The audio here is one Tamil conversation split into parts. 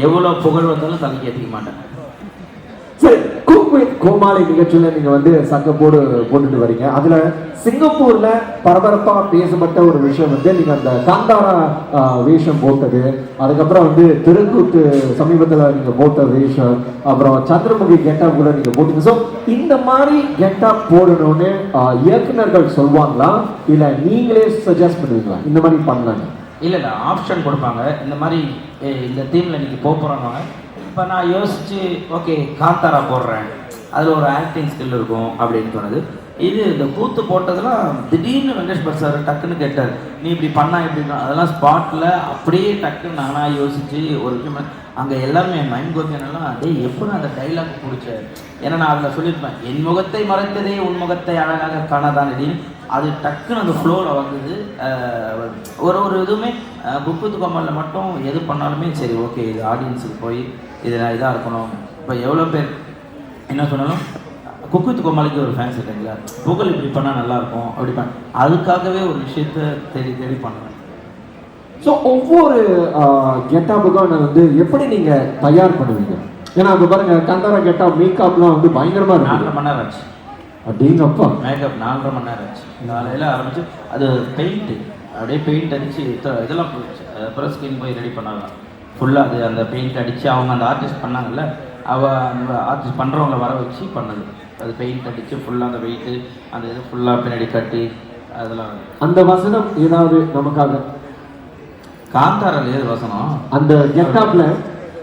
எவ்வளோ புகழ் வந்தாலும் தலைக்கு ஏற்றிக்க மாட்டேன். சரி, குக் வித் கோமாளி நிகழ்ச்சியில நீங்க வந்து சக்கப்போடு போட்டுட்டு வரீங்க. அதுல சிங்கப்பூர்ல பரபரப்பா பேசப்பட்ட ஒரு விஷயம் வந்து நீங்க அந்த காந்தாரா வேஷம் போட்டது, அதுக்கப்புறம் வந்து தெருக்கூத்து சமீபத்துல நீங்க போட்ட வேஷம், அப்புறம் சந்திரமுகி கெட்டப் கூட நீங்க போட்டீங்க. ஸோ இந்த மாதிரி கெட்டப் போடணும்னு இயக்குனர்கள் சொல்லுவாங்களா இல்ல நீங்களே சஜஸ்ட் பண்ணுவீங்களா இந்த மாதிரி பண்ணலாங்க? இல்லை ஆப்ஷன் கொடுப்பாங்க, இந்த மாதிரி இந்த தீமில் நீங்கள் போகிறாங்க. இப்போ நான் யோசித்து ஓகே காந்தாரா போடுறேன், அதில் ஒரு ஆக்டிங் ஸ்கில் இருக்கும் அப்படின்னு தோணுது. இது இந்த கூத்து போட்டதெல்லாம் திடீர்னு வெங்கடேஷ் பட் சார் டக்குன்னு கேட்டார், நீ இப்படி பண்ணா எப்படின்னா அதெல்லாம் ஸ்பாட்டில் அப்படியே டக்குன்னு நானாக யோசித்து ஒரு விஷயம் அங்கே எல்லாமே என் மைண்ட் கோத்தியெல்லாம் அதே எப்படி அந்த டைலாக் பிடிச்சார். ஏன்னா நான் அதில் சொல்லியிருப்பேன், என் முகத்தை மறைத்ததே உன் முகத்தை அழகாக காணாதான் அப்படின்னு. அது டக்குன்னு அந்த ஃப்ளோவில் வந்தது. ஒரு இதுவுமே குக் வித் கோமாளியில் மட்டும் எது பண்ணாலுமே சரி ஓகே இது ஆடியன்ஸுக்கு போய் இது இதாக இருக்கணும். இப்போ எவ்வளோ பேர் என்ன சொன்னாலும் குக் வித் கோமாளிக்கு ஒரு ஃபேன்ஸ் இல்லைங்களா, புகழ் இப்படி பண்ணால் நல்லாயிருக்கும் அப்படி அதுக்காகவே ஒரு விஷயத்த தேடி பண்ணுவேன். ஸோ ஒவ்வொரு கெட்டப்புக்கும் வந்து எப்படி நீங்கள் தயார் பண்ணுவீங்க? ஏன்னா இப்போ பாருங்க கந்தாரா கெட்டப் மேக்கப்லாம் வந்து பயங்கரமாக இருக்கு. 4.5 மணி நேரம் ஆச்சு அப்படிங்கப்பா. மேக்கப் 4.5 மணி நேரம் ஆச்சு. காலையில் ஆரம்பிச்சு அது பெயிண்ட்டு அப்படியே பெயிண்ட் அடித்து இதெல்லாம் போயிடுச்சு. அப்புறம் ஸ்கின் போய் ரெடி பண்ணாங்க ஃபுல்லாக. அது அந்த பெயிண்ட் அடித்து அவங்க அந்த ஆர்டிஸ்ட் பண்ணாங்கல்ல, அந்த ஆர்டிஸ்ட் பண்ணுறவங்கள வர வச்சு பண்ணது. அது பெயிண்ட் அடித்து ஃபுல்லாக அந்த வெயிட்டு அந்த இது ஃபுல்லாக பின்னாடி கட்டி அதெல்லாம். அந்த வசனம் ஏதாவது நமக்காக காந்தாரால ஏது வசனம் அந்த கெட்டப்ல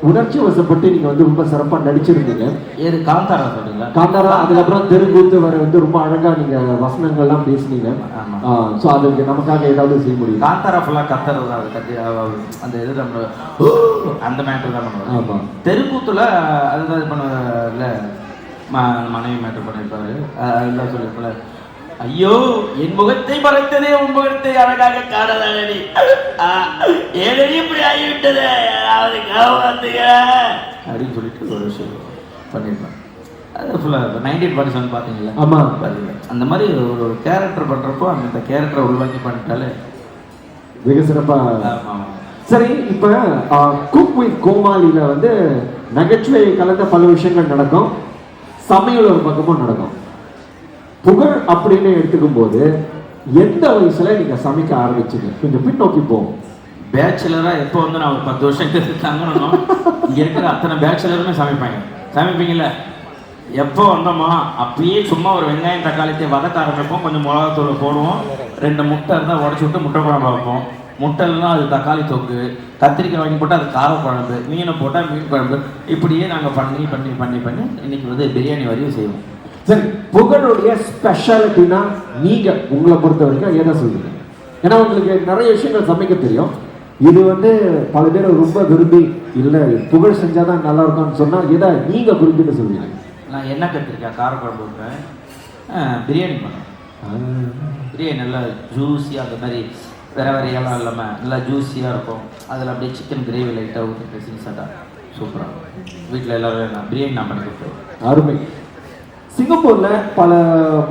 உணர்ச்சி வசப்பட்டு நீங்க வந்து ரொம்ப சிறப்பா நடிச்சிருந்தீங்க. ஏது காந்தாரா சொல்றீங்களா? காந்தாரா, அதுக்கப்புறம் தெருக்கூத்து வர வந்து ரொம்ப அழகா நீங்க வசனங்கள்லாம் பேசுனீங்க. ஸோ அதுக்கு நமக்காக ஏதாவது செய்ய முடியும்? காந்தாரா ஃபுல்லா கத்துறது, அது கத்தி அந்த இது நம்ம அந்த மேட்டர் தான் பண்ணுவோம். ஆமாம். தெருக்கூத்துல அதுதான் இது பண்ணுவதில்ல, மனைவி மேட்டர் பண்ணியிருப்பாரு. அதுதான் சொல்லியிருப்பல, ஐயோ என் முகத்தை மறைத்ததே உன் முகத்தை அழகாக காணதானடி, ஏழடி இப்படி ஆகிவிட்டது அதாவது காவத்துங்க அப்படின்னு சொல்லிட்டு ஒரு விஷயம் பண்ணியிருப்பேன். அது ஃபுல்லாக 1947 பார்த்தீங்களா? ஆமாம். அந்த மாதிரி ஒரு கேரக்டர் பண்ணுறப்போ அந்த கேரக்டரை உள்வாங்கி பண்ணிட்டாலே மிக சிறப்பாக. சரி, இப்போ குக் வித் கோமாளியில் வந்து நகைச்சுவை கலந்த பல விஷயங்கள் நடக்கும், சமையல் ஒரு பக்கமும் நடக்கும். புகழ் அப்படின்னு எடுத்துக்கும் போது எந்த வயசுல நீங்க சமைக்க ஆரம்பிச்சீங்க? கொஞ்சம் பின்னோக்கி போவோம். பேச்சுலரா எப்போ வந்து நான் ஒரு 10 வருஷம் தங்கணும், இங்க இருக்கிற அத்தனை பேச்சுலருமே சமைப்பீங்கல்ல. எப்போ வந்தோமா அப்பயே சும்மா ஒரு வெங்காயம் தக்காளித்தை வதக்க ஆரம்பிப்போம், கொஞ்சம் மிளகாத்தூள் போடுவோம், 2 முட்டை இருந்தால் உடச்சி விட்டு முட்டை குழம்பு வைப்போம். முட்டைலாம் அது தக்காளி தொக்கு, கத்திரிக்காய் வாங்கி போட்டால் அது கார குழம்பு, மீனை போட்டால் மீன் குழம்பு, இப்படியே நாங்கள் பண்ணி பண்ணி பண்ணி பண்ணி இன்னைக்கு வந்து பிரியாணி வரையும் செய்வோம். சரி, புகழுடைய ஸ்பெஷாலிட்டினா நீங்க உங்களை பொறுத்த வரைக்கும் எதை சொல்லுங்க? ஏன்னா உங்களுக்கு நிறைய விஷயங்கள் சமைக்க தெரியும். இது வந்து பல பேர் ரொம்ப விரும்பி இல்லை புகழ் செஞ்சாதான் நல்லா இருக்கும்னு சொன்னா எதை நீங்க குறிப்பிட்டு சொல்லுவீங்க? நான் என்ன கத்திரிக்காய் காரக்குழம்பு வைப்பேன், பிரியாணி பண்ணுவேன். பிரியாணி நல்லா ஜூஸியாக அந்த மாதிரி வேற இடம் இல்லாமல் நல்லா ஜூஸியாக இருக்கும். அதில் அப்படியே சிக்கன் கிரேவி லைட்டாக ஊற்றி பேசி சாட்டா சூப்பராக இருக்கும். வீட்டில் எல்லோரும் நான் பிரியாணி நான் பண்ணி கொடுப்பேன். அருமை. சிங்கப்பூர்ல பல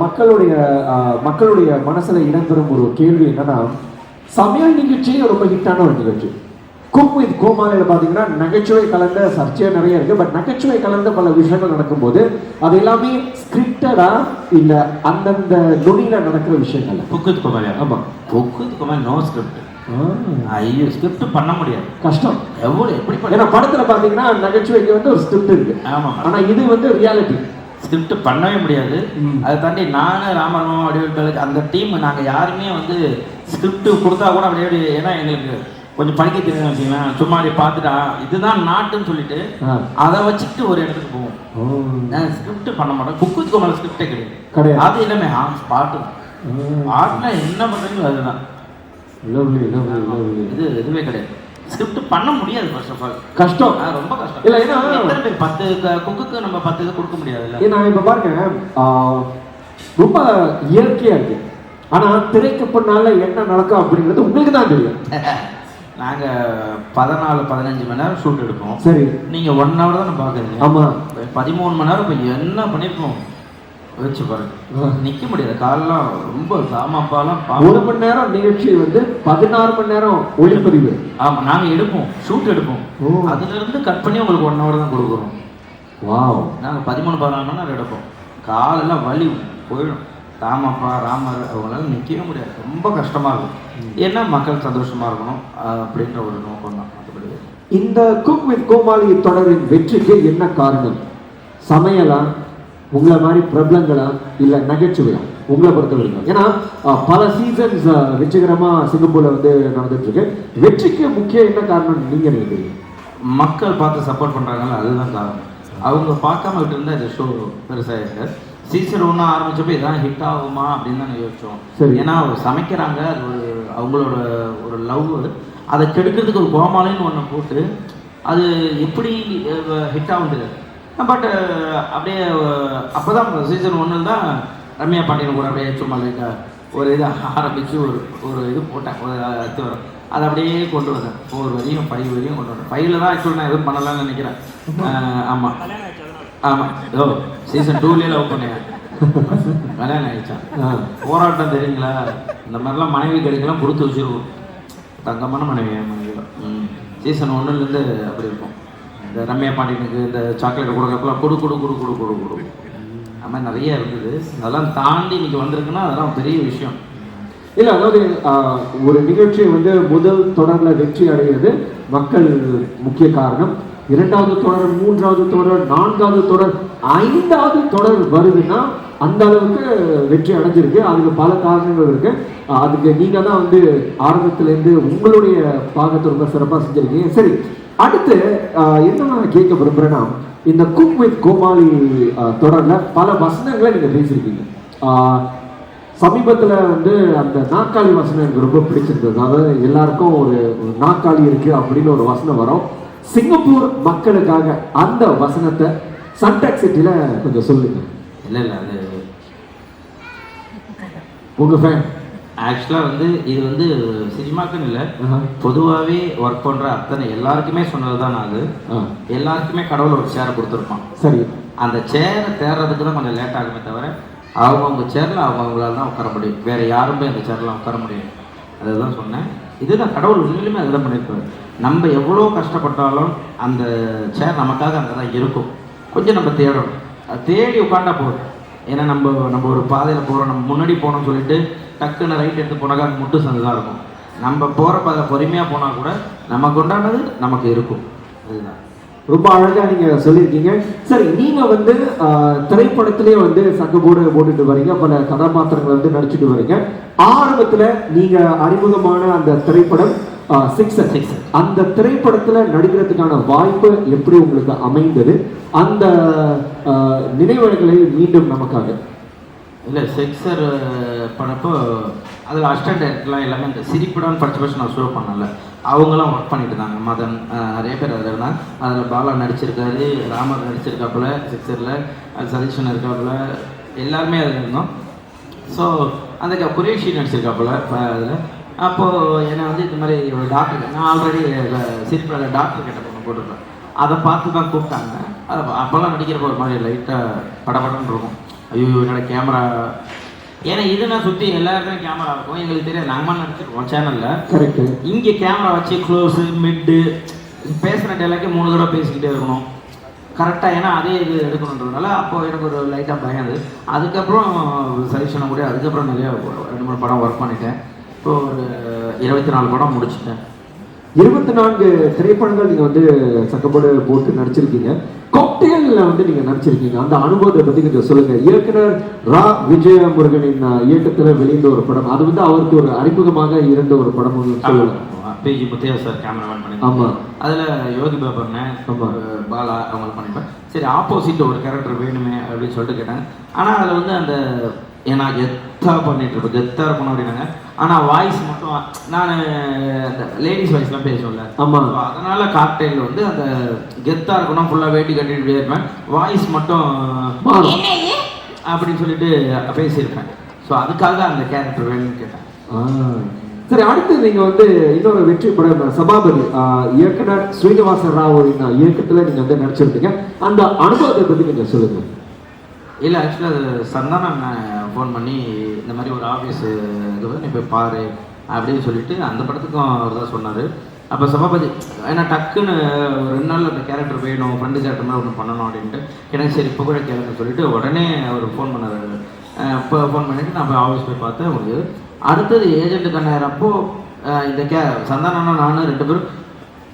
மக்களுடைய மனசுல இடம்பெறும் ஒரு கேள்வி என்னன்னா, சமையல் நிகழ்ச்சி ரொம்ப ஹிட்டான ஒரு நிகழ்ச்சி. குக் வித் கோமாளியில் பார்த்தீங்கன்னா நகைச்சுவை கலந்த சர்ச்சையே நிறைய இருக்கு. பட் நகைச்சுவை கலந்த பல விஷயங்கள் நடக்கும்போது அது எல்லாமே ஸ்கிரிப்டடா இல்ல அந்தந்த நொடியில நடக்கிற விஷயங்கள். குக் வித் கோமாளி, ஆமா, cook with Comali no script. ஐயோ ஸ்கிரிப்ட் பண்ண முடியாது, கஷ்டம். எவ்வளவு எப்படி ஏன்னா படத்துல பாத்தீங்கன்னா நகைச்சுவைக்கு வந்து ஒரு ஸ்கிரிப்ட் இருக்கு. ஆமா, ஆனா இது வந்து ரியாலிட்டி. ஸ்கிரிப்ட் பண்ணவே முடியாது. அதை தாண்டி நான் ராமராவ் வடிவேல் அந்த டீம் நாங்கள் யாருமே வந்து ஸ்கிரிப்ட் கொடுத்தா கூட அப்படியே, ஏன்னா எங்களுக்கு கொஞ்சம் படிக்க தெரியும் வச்சுக்கலாம், சும்மா அப்படியே பார்த்துட்டா இதுதான் நாட்டுன்னு சொல்லிட்டு அதை வச்சுட்டு ஒரு இடத்துக்கு போவோம். ஸ்கிரிப்ட் பண்ண மாட்டோம். குக் வித் கோமாளி ஸ்கிரிப்டே கிடையாது. அது எல்லாமே பாட்டு பாட்டுனா என்ன பண்ணுறீங்களோ அதுதான். இது எதுவுமே கிடையாது. ஸ்கிரிப்ட் பண்ண முடியாது. ஃபர்ஸ்ட் ஆஃப் ஆல் கஷ்டம், ரொம்ப கஷ்டம். இல்லை ஏன்னா 10 குக்குக்கு நம்ம 10 இது கொடுக்க முடியாது. இல்லை ஏன்னா இப்போ பாருங்க ரொம்ப இயற்கையா இருக்கு. ஆனா திரைக்கு பின்னால என்ன நடக்கும் அப்படிங்கிறது உங்களுக்கு தான் தெரியும். நாங்கள் 14-15 மணி நேரம் ஷூட் எடுப்போம். சரி, நீங்கள் 1 hour தான் பாக்குறீங்க. ஆமா, 13 மணி நேரம் இப்போ என்ன பண்ணிருப்போம். வச்சு பாருங்க, நிக்க முடியாது, காலெல்லாம் ரொம்ப சாமாப்பாலாம். 1 மணி நேரம் நிகழ்ச்சி வந்து 16 மணி நேரம் ஒளிப்பதிவு. ஆமா, நாங்க எடுப்போம், ஷூட் எடுப்போம், அதுல இருந்து கட் பண்ணி உங்களுக்கு 1 hour தான் கொடுக்குறோம். வாவ். நாங்க 13-14 மணி நேரம் எடுப்போம். காலெல்லாம் வலி போயிடும். தாமப்பா ராமர் அவங்களால நிற்கவே முடியாது, ரொம்ப கஷ்டமா இருக்கும். ஏன்னா மக்கள் சந்தோஷமா இருக்கணும் அப்படின்ற ஒரு நோக்கம் தான். இந்த குக் வித் கோமாளி தொடரின் வெற்றிக்கு என்ன காரணம்? சமையலா, உங்களை மாதிரி பிரபலங்களா, இல்ல நகைச்சுவையா உங்களை பொறுத்தவரைக்கும்? ஏன்னா பல சீசன்ஸ் வெற்றிகரமா சிங்கப்பூர்ல வந்து நடந்துட்டு இருக்கு. வெற்றிக்கு முக்கிய என்ன காரணம் நீங்க நினைக்கிறீங்க? மக்கள் பார்த்து சப்போர்ட் பண்றாங்கல்ல, அதுதான் காரணம். அவங்க பார்க்காம விட்டு இருந்தா இந்த ஷோ பெருசாக இருக்காது. சீசன் 1 ஆரம்பிச்சப்போ இதான் ஹிட் ஆகுமா அப்படின்னு தான் யோசிச்சோம். ஏன்னா சமைக்கிறாங்க, அது ஒரு அவங்களோட ஒரு லவ், அதை கெடுக்கிறதுக்கு ஒரு கோமாளின்னு ஒன்று போட்டு அது எப்படி ஹிட் ஆகும் தெரியாது. பட் அப்படியே அப்போ தான் சீசன் 1 தான் ரம்யா பாண்டியன் கூட அப்படியே சும்மா லைட்டாக ஒரு இது ஆரம்பித்து ஒரு இது போட்டேன், ஒரு இது வரும், அதை அப்படியே கொண்டு வந்தேன். 4 வரையும் 5 வரையும் கொண்டு வந்தேன். 5ல் தான் ஆக்சுவலி நான் எதுவும் பண்ணலாம்னு நினைக்கிறேன். ஆமாம் ஆமாம், ஓ சீசன் 2லேயே லவ் பண்ணேன், கல்யாணம் ஆகிடுச்சான். போராட்டம் தெரியுங்களா, இந்த மாதிரிலாம் மனைவி கிடைக்கலாம் கொடுத்து வச்சுருவோம். தங்கமான மனைவி சீசன் 1லேருந்து அப்படி இருக்கும். இந்த ரம்யா பாண்டியனுக்கு இந்த சாக்லேட் கொடுக்கறப்பெல்லாம் கொடு கொடு கொடு கொடு கொடு கொடு அது மாதிரி நிறைய இருந்தது. அதெல்லாம் தாண்டி இன்னைக்கு வந்திருக்குன்னா அதெல்லாம் பெரிய விஷயம். இல்லை, அதாவது ஒரு நிகழ்ச்சியை வந்து முதல் தொடரில் வெற்றி அடைகிறது மக்கள் முக்கிய காரணம். 2வது தொடர், 3வது தொடர், 4வது தொடர், 5வது தொடர் வருதுன்னா அந்த அளவுக்கு வெற்றி அடைஞ்சிருக்கு. அதுக்கு பல காரணங்கள் இருக்கு. அதுக்கு நீங்க தான் வந்து ஆரம்பத்திலேருந்து உங்களுடைய பாகத்தை ரொம்ப சிறப்பாக செஞ்சிருக்கீங்க. சரி, அடுத்து என்ன நான் கேட்க விரும்புறேன்னா, இந்த குக் வித் கோமாளி தொடர்ல பல வசனங்களை நீங்க பேசியிருக்கீங்க. சமீபத்தில் வந்து அந்த நாற்காலி வசனம் எனக்கு ரொம்ப பிடிச்சிருந்தது. அதாவது எல்லாருக்கும் ஒரு நாற்காலி இருக்கு அப்படின்னு ஒரு வசனம் வரும். சிங்கப்பூர் மக்களுக்காக அந்த வசனத்தை சன்டெக் சிட்டில கொஞ்சம் சொல்லுங்க. இல்லை அது உங்க ஃபேன் ஆக்சுவலாக வந்து இது வந்து சினிமாக்குன்னு இல்லை, பொதுவாகவே ஒர்க் பண்ணுற அத்தனை எல்லாருக்குமே சொன்னது தான். அது எல்லாருக்குமே கடவுள் ஒரு சேரை கொடுத்துருப்பான். சரி, அந்த சேரை தேடுறதுக்கு தான் கொஞ்சம் லேட் ஆகுமே தவிர அவங்கவுங்க சேரில் அவங்கவுங்களால தான் உட்கார முடியும், வேறு யாருமே அந்த சேரில் உட்கார முடியாது. அதுதான் சொன்னேன். இதுதான் கடவுள் உண்மையிலுமே அதுதான் பண்ணியிருப்பாரு. நம்ம எவ்வளோ கஷ்டப்பட்டாலும் அந்த சேர் நமக்காக அங்கே தான் இருக்கும். கொஞ்சம் நம்ம தேடணும், தேடி உட்காண்டா போதும். ஏன்னா நம்ம ஒரு பாதையில் போகிறோம், நம்ம முன்னாடி போகணும்னு சொல்லிட்டு டக்குன்னு ரைட் எடுத்து போனாக்கா அது முட்டு சந்து தான் இருக்கும். நம்ம போகிற பாதை பொறுமையாக போனால் கூட நமக்கு உண்டானது நமக்கு இருக்கும். அதுதான் ரொம்ப அழகா நீங்க சொல்லியிருக்கீங்க. சரி, நீங்க வந்து திரைப்படத்திலேயே வந்து சக்கப்போடு போட்டுட்டு வரீங்க, பல கதாபாத்திரங்கள் வந்து நடிச்சுட்டு வரீங்க. ஆரம்பத்துல நீங்க அறிமுகமான அந்த திரைப்படம் சிக்ஸர். அந்த திரைப்படத்துல நடிக்கிறதுக்கான வாய்ப்பு எப்படி உங்களுக்கு அமைந்தது? அந்த நினைவுகளை மீண்டும் நமக்காக. இல்லை, சிக்ஸர் படப்போ அதில் அசிஸ்டன்ட் டைரக்டர்லாம் எல்லாமே இந்த சிரிப்படான்னு படிச்சு நான் ஷோ பண்ணல, அவங்களாம் ஒர்க் பண்ணிட்டு இருந்தாங்க. மதன் நிறைய பேர் அதில் இருந்தாங்க. அதில் பாலா நடிச்சிருக்காரு, ராமர் நடிச்சிருக்காப்புல சிக்ஸரில், சதீஷன் இருக்காப்புல, எல்லாருமே அதில் இருந்தோம். ஸோ அந்த குரேஷி நடிச்சிருக்காப்புல அதில். அப்போது என்னை வந்து இந்த மாதிரி ஒரு டாக்டர், நான் ஆல்ரெடி சிரிப்படாத டாக்டர் கிட்ட பொண்ணு போட்டிருப்பேன், அதை பார்த்து தான் கூப்பிட்டாங்க. அதை அப்போல்லாம் நடிக்கிறப்ப ஒரு மாதிரி லைட்டாக படபடன்னு இருக்கும். ஐயோ என்னோட கேமரா, ஏன்னா இதுனா சுற்றி எல்லாருக்குமே கேமரா இருக்கும், எங்களுக்கு தெரியாது. நாங்கள் நடிச்சிருக்கோம் சேனலில். கரெக்டு. இங்கே கேமரா வச்சு க்ளோஸு மிட்டு பேசுகிற டைலாக்கே 3 தடவை பேசிக்கிட்டே இருக்கணும் கரெக்டாக, ஏன்னா அதே இது எடுக்கணுன்றதுனால அப்போது எனக்கு ஒரு லைட்டாக பயம். அதுக்கப்புறம் சஜஷனை கூட அதுக்கப்புறம் நிறையா 2-3 படம் ஒர்க் பண்ணிட்டேன். இப்போ ஒரு 24 படம் முடிச்சுட்டேன். 24 திரைப்படங்கள் நீங்க வந்து சக்கப்போடு போட்டு நடிச்சிருக்கீங்க. காக்டெயில்ல வந்து நீங்க நடிச்சிருக்கீங்க. அந்த அனுபவத்தை பத்தி கொஞ்சம் சொல்லுங்க. இயக்குனர் ரா விஜய முருகனின் இயக்கத்துல வெளிந்த ஒரு படம், அது வந்து அவருக்கு ஒரு அறிமுகமாக இருந்த ஒரு படம் சொல்லலாம். பேஜி முத்தையா சார் கேமராமேன் பண்ணி. ஆமா, அதுல யோகி பாபர்னேன், பாலா அவங்க பண்ணிப்பேன். சரி, ஆப்போசிட் ஒரு கேரக்டர் வேணுமே அப்படின்னு சொல்லிட்டு கேட்டாங்க. ஆனா அதுல வந்து அந்த ஏன்னா கெத்தா பண்ணிட்டு இருப்பேன், கெத்தா இருக்கணும் அப்படின்னாங்க. ஆனா வாய்ஸ் மட்டும் நான் அந்த லேடிஸ் வாய்ஸ்லாம் பேசுவேன்ல, ஆமா, அதனால காக்டெயில் வந்து அந்த கெத்தா இருக்கணும், ஃபுல்லா வேட்டி கட்டிட்டு இருப்பேன், வாய்ஸ் மட்டும் அப்படின்னு சொல்லிட்டு பேசியிருப்பேன். ஸோ அதுக்காக அந்த கேரக்டர் வேணும்னு கேட்டேன். சரி, அடுத்து நீங்க வந்து இன்னொரு வெற்றி படம் சபாபதி, இயக்குனர் ஸ்ரீனிவாச ராவின் இயக்கத்துல நீங்க வந்து நடிச்சிருக்கீங்க. அந்த அனுபவத்தை பத்தி கொஞ்சம் சொல்லுங்க. இல்லை ஆக்சுவலாக அது சந்தானம் ஃபோன் பண்ணி இந்த மாதிரி ஒரு ஆஃபீஸு இது வந்து நீ போய் பாரு அப்படின்னு சொல்லிட்டு அந்த படத்துக்கும் அவர் தான் சொன்னார். அப்போ சபாபதி ஏன்னா டக்குன்னு ஒரு 2 நாள் அந்த கேரக்டர் வேணும், ஃப்ரெண்டு கேரக்டர் மாதிரி ஒன்று பண்ணணும் அப்படின்ட்டு எனக்கு சரி இப்போ கூட கேரக்டர் சொல்லிட்டு உடனே அவர் ஃபோன் பண்ணார். இப்போ ஃபோன் பண்ணிவிட்டு நான் போய் ஆஃபீஸ் போய் பார்த்தேன். உங்களுக்கு அடுத்தது ஏஜென்ட்டு கண்ணாயிரப்போ இந்த சந்தானம்னா நானும் 2 பேரும்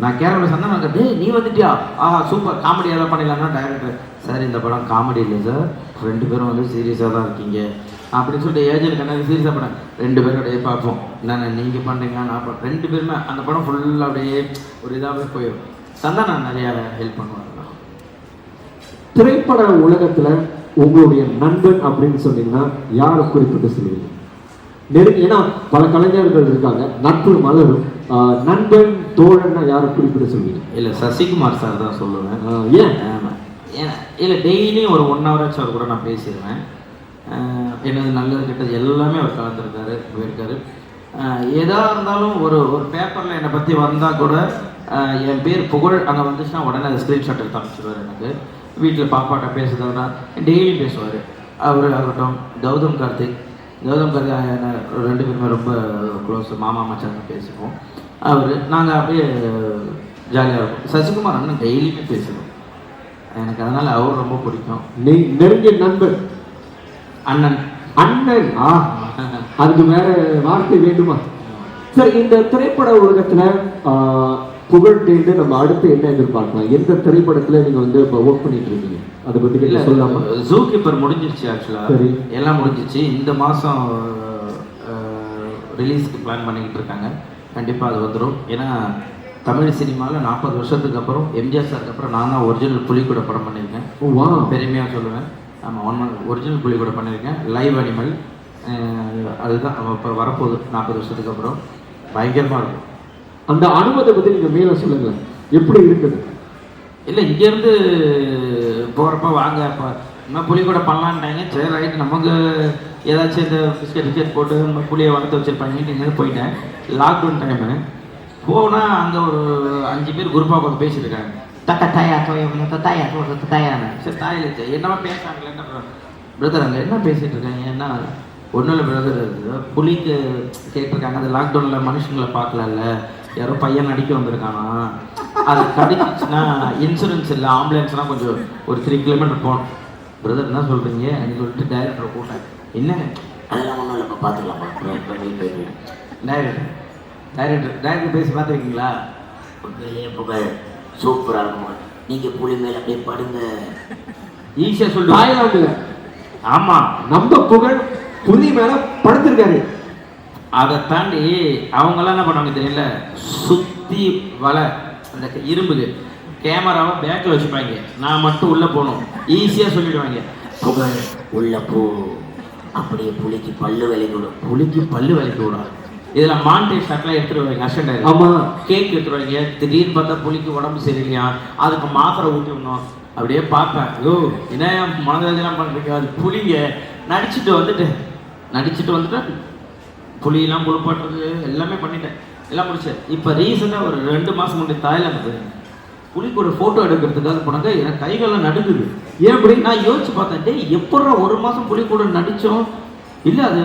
நான் கேரக்டர் சந்தானம் கட்டு நீ வந்துட்டியா சூப்பர் காமெடி எல்லாம் பண்ணிடலாம்னா டைரக்டர் சார் இந்த படம் காமெடி இல்லை சார் 2 பேரும் வந்து சீரியஸாக தான் இருக்கீங்க அப்படின்னு சொல்லிட்டு ஏஜென்ட் கண்ணாடி சீரியஸாக படம் 2 பேரும் அப்படியே பார்ப்போம் என்னென்ன நீங்கள் பண்ணுறீங்க நான் 2 பேருமே அந்த படம் ஃபுல்லாக அப்படியே ஒரு இதாகவே போயிடும். சந்தானம் நிறையா ஹெல்ப் பண்ணுவாங்க. திரைப்பட உலகத்துல உங்களுடைய நண்பன் அப்படின்னு சொன்னீங்கன்னா யாரை குறிப்பிட்டு சொல்லுவீங்க? ஏன்னா பல கலைஞர்கள் இருக்காங்க, நட்பு மலரும். நண்பன் தோழன்னா யாரை குறிப்பிட்டு சொல்லுவீங்க? இல்லை சசிகுமார் சார் தான் சொல்லுவேன். ஏன்? இல்லை டெய்லியும் ஒரு 1 hour ஆச்சு அவர் கூட நான் பேசிடுவேன். எனது நல்லது கெட்டது எல்லாமே அவர் கலந்துருக்காரு போயிருக்காரு. எதாக இருந்தாலும் ஒரு பேப்பரில் என்னை பற்றி வந்தால் கூட என் பேர் புகழ் அங்கே வந்துச்சுன்னா உடனே அதை ஸ்க்ரீன்ஷாட் எடுத்து அனுப்பிச்சிடுவார். எனக்கு வீட்டில் பாப்பாட்ட பேசுறதுனா டெய்லியும் பேசுவார். அவர் ஆகட்டும் கௌதம் கார்த்திக் 2 பேருமே ரொம்ப க்ளோஸ், மாமா மச்சாங்க பேசுவோம். அவர் நாங்கள் அப்படியே ஜாலியாக இருக்கும். சசிகுமார் அண்ணன் டெய்லியுமே பேசுவோம். எனக்கு அதனால் அவர் ரொம்ப பிடிக்கும். நெருங்கிய நண்பன் அண்ணன் அதுக்கு வேற வார்த்தை வேண்டுமா? சரி, இந்த திரைப்பட உலகத்துல புகழ்ந்து நம்ம அடுத்து என்ன எதிர்பார்க்கலாம்? எந்த திரைப்படத்துல நீங்க வந்து இப்போ ஒர்க் பண்ணிட்டு இருக்கீங்க அதை பத்தி சொல்லாமா? ஜூ கீப்பர் முடிஞ்சிருச்சு ஆக்சுவலாக. சரி, எல்லாம் முடிஞ்சிச்சு. இந்த மாதம் ரிலீஸ்க்கு பிளான் பண்ணிக்கிட்டு இருக்காங்க. கண்டிப்பாக அது வந்துடும். ஏன்னா தமிழ் சினிமாவில் 40 வருஷத்துக்கு அப்புறம் எம்ஜிஆர் சாருக்கு அப்புறம் நான் தான் ஒரிஜினல் புலிக்கூட படம் பண்ணியிருக்கேன். பெருமையாக சொல்லுவேன். ஆமாம், ஒரிஜினல் புலிக்கூட பண்ணியிருக்கேன். லைவ் அனிமல் அதுதான் இப்போ வரப்போகுது 40 வருஷத்துக்கு அப்புறம். பயங்கரமாக இருக்கும். அந்த அனுபவத்தை பற்றி நீங்கள் மேலே சொல்லுங்கள், எப்படி இருக்குது? இல்லை இங்கேருந்து போகிறப்ப வாங்க இப்போ இன்னும் புளி கூட பண்ணலான்ட்டாங்க. சரி ரைட், நமக்கு ஏதாச்சும் இந்த பிஸ்கெட் போட்டு நம்ம புளியை வளர்த்து வச்சுருப்பாங்கன்னு இங்கேருந்து போயிட்டேன். லாக்டவுன் டைமு போனால் அங்கே ஒரு 5 பேர் குரூப்பாக கொஞ்சம் பேசிட்டு இருக்காங்க. தாயா தாயான்னு சரி தாயில் என்னவா பேசுகிறாங்களே என்ன பிரதர் அங்கே என்ன பேசிகிட்டு இருக்காங்க? என்ன ஒன்றும் இல்லை பிரதர், புலிக்கு கேட்டிருக்காங்க. அந்த லாக்டவுனில் மனுஷங்களை பார்க்கலல்ல, யாரோ பையன் நடிக்க வந்திருக்கானா, அது கடிச்சிச்சுன்னா இன்சூரன்ஸ் இல்லை, ஆம்புலன்ஸ்னால் கொஞ்சம் ஒரு 3 கிலோமீட்டர் போகணும். பிரதர் என்ன சொல்கிறீங்க அப்படின்னு சொல்லிட்டு டைரக்டரை கூட்டேன். என்ன அதெல்லாம் ஒன்றும் இல்லை பார்த்துக்கலாமா? டைரக்டர் பேசி பார்த்துருக்கீங்களா? புகழ் சூப்பராக இருக்கும். நீங்கள் புலி மேலே அப்படியே படுங்க. ஈஸியாக சொல்லுங்க. தாய்லாண்டில் ஆமாம், நம்ம புகழ் புலி மேலே படுத்திருக்காரு. அதை தாண்டி அவங்கெல்லாம் என்ன பண்ணுவாங்க தெரியல, சுற்றி வலை அந்த இரும்புக்கு கேமராவை பேக்கில் வச்சுப்பாங்க. நான் மட்டும் உள்ளே போகணும். ஈஸியாக சொல்லிடுவாங்க, புகழ் உள்ள போ, அப்படியே புலிக்கு பல்லு விலைக்கு விடும். புலிக்கு பல்லு விலைக்கு விடும். இதில் மாண்டேஜ் ஷாட்லாம் எடுத்துருவாங்க. அசண்டாரு ஆமாம், கேக் எடுத்துருவாங்க. திடீர்னு பார்த்தா புலிக்கு உடம்பு சரியில்லையா, அதுக்கு மாத்திரை ஊற்றி விடணும். அப்படியே பார்ப்பேன், ஓ என்ன மனதெல்லாம் பண்ணுறீங்க, அது புலிங்க. நடிச்சுட்டு வந்துட்டேன் புலியெல்லாம் குளிப்பாட்டுறது எல்லாமே பண்ணிட்டேன், எல்லாம் முடிச்சேன். இப்போ ரீசெண்டாக ஒரு 2 மாதம் முன்னாடி தாய்லாந்து புலிக்கு ஒரு ஃபோட்டோ எடுக்கிறதுக்காக போனாங்க. எனக்கு கைகள்லாம் நடுக்குது. ஏன் அப்படி நான் யோசிச்சு பார்த்தேன், டே எப்படா 1 மாதம் புலி கூட நடித்தோம். இல்லை அது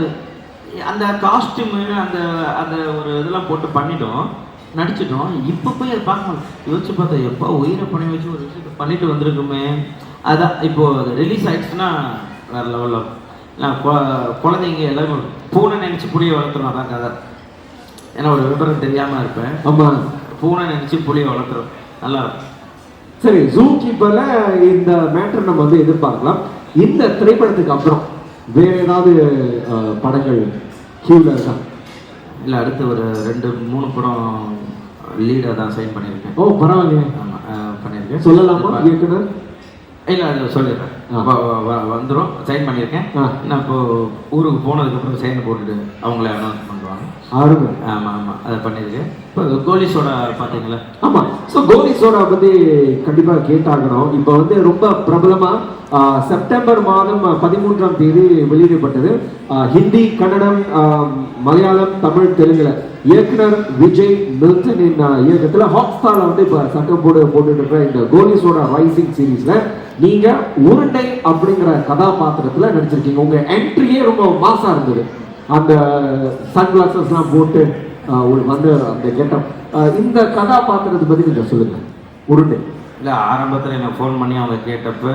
அந்த காஸ்டியூமு அந்த அந்த ஒரு இதெல்லாம் போட்டு பண்ணிட்டோம், நடிச்சிட்டோம். இப்போ போய் அதை பார்க்கணும். யோசிச்சு பார்த்தா எப்போ உயிரை பணி வச்சு ஒரு விஷயத்தை பண்ணிட்டு வந்திருக்குமே. அதான் இப்போது அது ரிலீஸ் ஆகிடுச்சுன்னா வேறு லெவலில் நான் குழந்தைங்க எல்லாமே பூனை நினச்சி புளியை வளர்த்துறோம். அதான் கதை. ஏன்னா ஒரு விவரம் தெரியாமல் இருப்பேன். ஆமாம், பூனை நினச்சி புளியை வளர்த்துறோம், நல்லா இருக்கும். சரி, ஜூ கீப்பர்ல இந்த மேட்டர் நம்ம வந்து எதிர்பார்க்கலாம். இந்த திரைப்படத்துக்கு அப்புறம் வேற ஏதாவது படங்கள் கியூல இருக்கா? இல்லை அடுத்து ஒரு 2-3 படம் லீடாக தான் சைன் பண்ணியிருக்கேன். ஓ பரவாயில்லையே. ஆமாம் பண்ணியிருக்கேன். சொல்லலாமா இயக்குனர்? இல்லை அது சொல்லிடுறேன். வந்துடும், சைன் பண்ணியிருக்கேன். நான் இப்போது ஊருக்கு போனதுக்கப்புறம் சைன் போட்டுட்டு அவங்களே அனௌன்ஸ் பண்ணுவாங்க. அருமை. ஆமாம் ஆமாம் அதை பண்ணியிருக்கேன். இப்போ கோலி சோடா பார்த்தீங்களா? ஆமா. ஸோ கோலி சோடா பத்தி கண்டிப்பா கேட்டாகணும். இப்போ வந்து ரொம்ப பிரபலமா செப்டம்பர் மாதம் 13ஆம் தேதி வெளியிடப்பட்டது. ஹிந்தி, கன்னடம், மலையாளம், தமிழ், தெலுங்குல இயக்குனர் விஜய் மில்டனின் இயக்கத்துல ஹாட்ஸ்டார்ல வந்து இப்போ சட்டம் போட்டுட்டு இருக்கிற இந்த கோலி சோடா ரைசிங் சீரீஸ்ல நீங்க உருண்டை அப்படிங்கிற கதாபாத்திரத்துல நடிச்சிருக்கீங்க. உங்க என்ட்ரியே ரொம்ப மாசா இருந்தது. அந்த சன்கிளாசஸ்லாம் போட்டு வந்து அந்த கெட்டப். இந்த கதாபாத்திரத்தை பத்தி கொஞ்சம் சொல்லுங்க. உருண்டை இல்லை, ஆரம்பத்தில் எனக்கு ஃபோன் பண்ணி அவங்க கேட்டப்போ